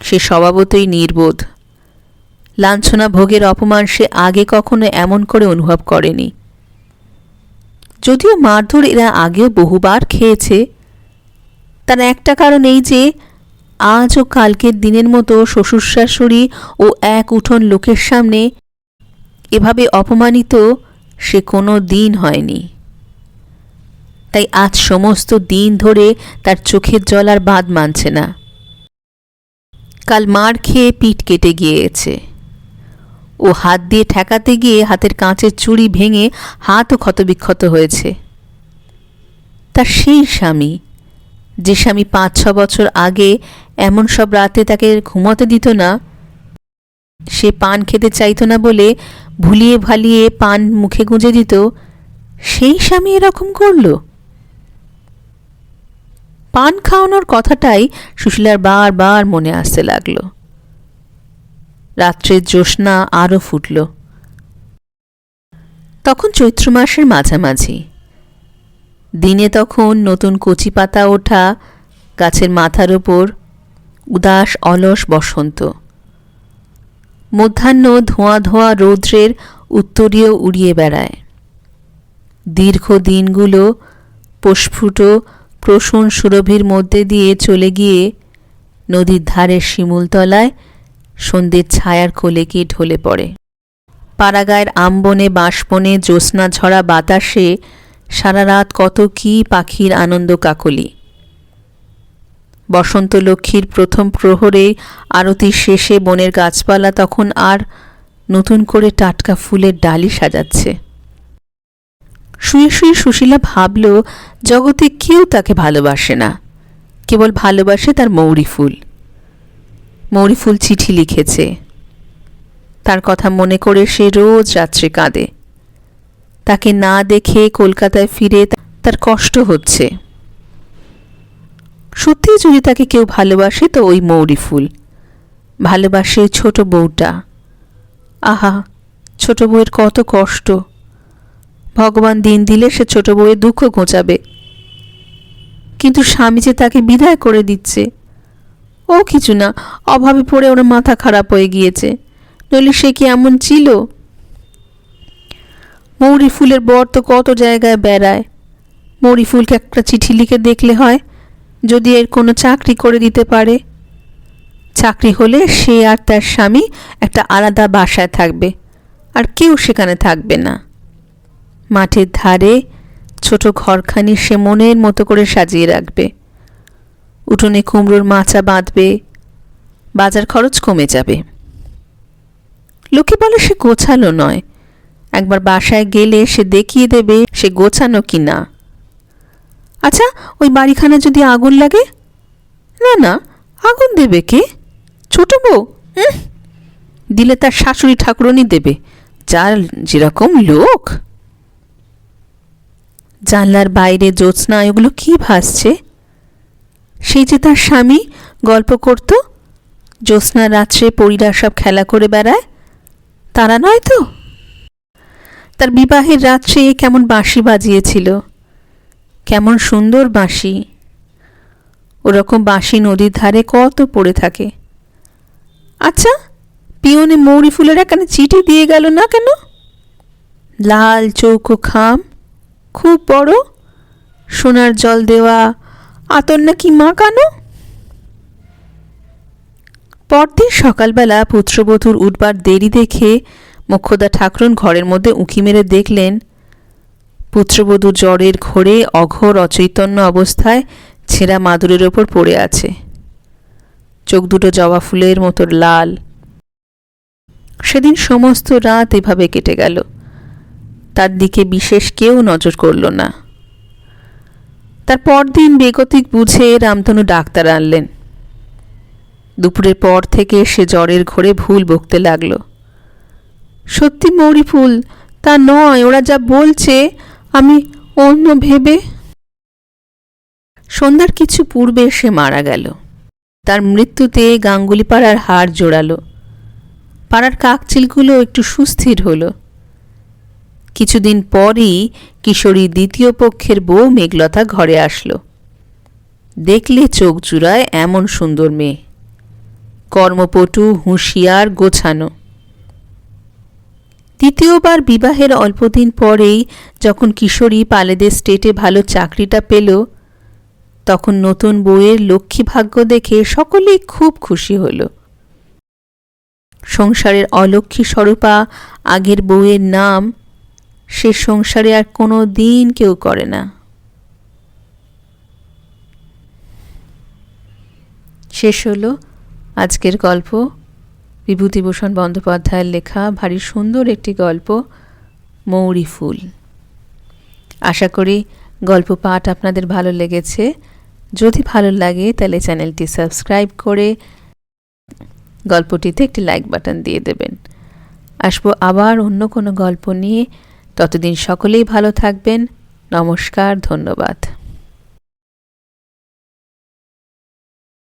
A: সে স্বভাবতই নির্বোধ। লাঞ্ছনা ভোগের অপমান সে আগে কখনো এমন করে অনুভব করেনি। যদিও মারধর এরা আগেও বহুবার খেয়েছে, তার একটা কারণ এই যে আজ ও কালকের দিনের মতো শ্বশুর শাশুড়ি ও এক উঠোন লোকের সামনে এভাবে অপমানিত সে কোনো দিন হয়নি। তাই আজ সমস্ত দিন ধরে তার চোখের জল আর বাঁধ মানছে না। কাল মার খেয়ে পিঠ কেটে গিয়েছে, ও হাত দিয়ে ঠেকাতে গিয়ে হাতের কাঁচের চুড়ি ভেঙে হাতও ক্ষতবিক্ষত হয়েছে। তার সেই স্বামী, যে স্বামী 5-6 বছর আগে এমন সব রাতে তাকে ঘুমোতে দিত না, সে পান খেতে চাইতো না বলে ভুলিয়ে ভালিয়ে পান মুখে গুঁজে দিত, সেই স্বামী এরকম করল। পান খাওয়ানোর কথাটাই সুশীলার বারবার মনে আসতে লাগলো। রাত্রের জ্যোৎস্না আরও ফুটল। তখন চৈত্র মাসের মাঝামাঝি। দিনে তখন নতুন কচি পাতা ওঠা গাছের মাথার ওপর উদাস অলস বসন্ত। মধ্যাহ্ন ধোঁয়া ধোঁয়া রৌদ্রের উত্তরীয় উড়িয়ে বেড়ায়। দীর্ঘ দিনগুলো প্রস্ফুট প্রসূন সুরভির মধ্যে দিয়ে চলে গিয়ে নদীর ধারের শিমুলতলায় সন্ধ্যের ছায়ার কোলে গিয়ে ঢলে পড়ে। পাড়াগায়ের আমবনে বাঁশবনে জ্যোৎস্না ঝরা বাতাসে সারা রাত কত কি পাখির আনন্দ কাকলি। বসন্ত লক্ষ্মীর প্রথম প্রহরে আরতির শেষে বনের গাছপালা তখন আর নতুন করে টাটকা ফুলের ডালি সাজাচ্ছে। শুয়ে শুয়ে সুশীলা ভাবল, জগতে কেউ তাকে ভালোবাসে না, কেবল ভালোবাসে তার মৌরি ফুল। মৌরি ফুল চিঠি লিখেছে, তার কথা মনে করে সে রোজ রাত্রে কাঁদে। তাকে না দেখে কলকাতায় ফিরে তার কষ্ট হচ্ছে। সত্যি যদি তাকে কেউ ভালোবাসে তো ওই মৌরি ফুল ভালোবাসে। ছোট বউটা, আহা, ছোট বউয়ের কত কষ্ট। ভগবান দিন দিলে সে ছোট বউয়ের দুঃখ ঘোচাবে, কিন্তু স্বামী যে তাকে বিদায় করে দিচ্ছে। ও কিছু না, অভাবে পড়ে ওর মাথা খারাপ হয়ে গিয়েছে, নইলে সে কি এমন ছিল? মৌরি ফুলের বর তো কত জায়গায় বেড়ায়। মৌরি ফুলকে একটা চিঠি লিখে দেখলে হয়, যদি এর কোনো চাকরি করে দিতে পারে। চাকরি হলে সে আর তার স্বামী একটা আলাদা বাসায় থাকবে, আর কেউ সেখানে থাকবে না। মাঠের ধারে ছোট ঘরখানি সে মনের মতো করে সাজিয়ে রাখবে। উঠোনে কুমড়োর মাচা বাঁধবে, বাজার খরচ কমে যাবে। লোকে বলে সে গোছালো নয়, একবার বাসায় গেলে সে দেখিয়ে দেবে সে গোছানো কি না। আচ্ছা, ওই বাড়িখানা যদি আগুন লাগে? না না, আগুন দেবে কে? ছোট বউ? দিলে তার শাশুড়ি ঠাকুরনি দেবে, যার যেরকম লোক। জানলার বাইরে জ্যোৎস্না এগুলো কি ভাসছে? সেই যে তার স্বামী গল্প করত, জ্যোৎস্না রাত্রে পরীরা সব খেলা করে বেড়ায়, তারা নয় তো? তার বিবাহের রাত্রে কেমন বাঁশি বাজিয়েছিল, কেমন সুন্দর বাঁশি। ওরকম বাঁশি নদীর ধারে কত পড়ে থাকে। আচ্ছা, পিওনে মৌরি ফুলের এখানে চিঠি দিয়ে গেল না কেন? লাল চৌকো খাম, খুব বড়, সোনার জল দেওয়া, আতর নাকি মাখানো। পরদিন সকালবেলা পুত্রবধূর উঠবার দেরি দেখে মোক্ষদা ঠাকুরন ঘরের মধ্যে উঁকি মেরে দেখলেন পুত্রবধূ জ্বরের ঘোরে অঘোর অচৈতন্য অবস্থায় ছেঁড়া মাদুরের ওপর পড়ে আছে, চোখ দুটো জবা ফুলের মতো লাল। সেদিন সমস্ত রাত এভাবে কেটে গেল, তার দিকে বিশেষ কেউ নজর করল না। তার পরদিন বেগতিক বুঝে রামধনু ডাক্তার আনলেন। দুপুরের পর থেকে সে জ্বরের ঘোরে ভুল বকতে লাগল। সত্যি মৌরি ফুল তা নয়, ওরা যা বলছে আমি অন্য ভেবে। সন্ধ্যার কিছু পূর্বে সে মারা গেল। তার মৃত্যুতে গাঙ্গুলি পাড়ার হাড় জোড়ালো, পাড়ার কাকচিলগুলো একটু সুস্থির হলো। কিছুদিন পরই কিশোরী দ্বিতীয় পক্ষের বউ মেঘলতা ঘরে আসলো। দেখলে চোখ জুড়ায় এমন সুন্দর মেয়ে, কর্মপটু, হুঁশিয়ার, গোছানো। দ্বিতীয়বার বিবাহের অল্পদিন পরেই যখন কিশোরী পালেদের স্টেটে ভালো চাকরিটা পেল, তখন নতুন বউয়ের লক্ষ্মী ভাগ্য দেখে সকলেই খুব খুশি হল। সংসারের অলক্ষ্মী স্বরূপা আগের বউয়ের নাম সে সংসারে আর কোনো দিন কেউ করে না। শেষ হলো আজকের গল্প। বিভূতিভূষণ বন্দ্যোপাধ্যায়ের লেখা ভারী সুন্দর একটি গল্প মৌরি ফুল। আশা করি গল্প পাঠ আপনাদের ভালো লেগেছে। যদি ভালো লাগে তাহলে চ্যানেলটি সাবস্ক্রাইব করে গল্পটিতে একটি লাইক বাটন দিয়ে দেবেন। আসবো আবার অন্য কোনো গল্প নিয়ে। ততদিন সকলেই ভালো থাকবেন। নমস্কার, ধন্যবাদ।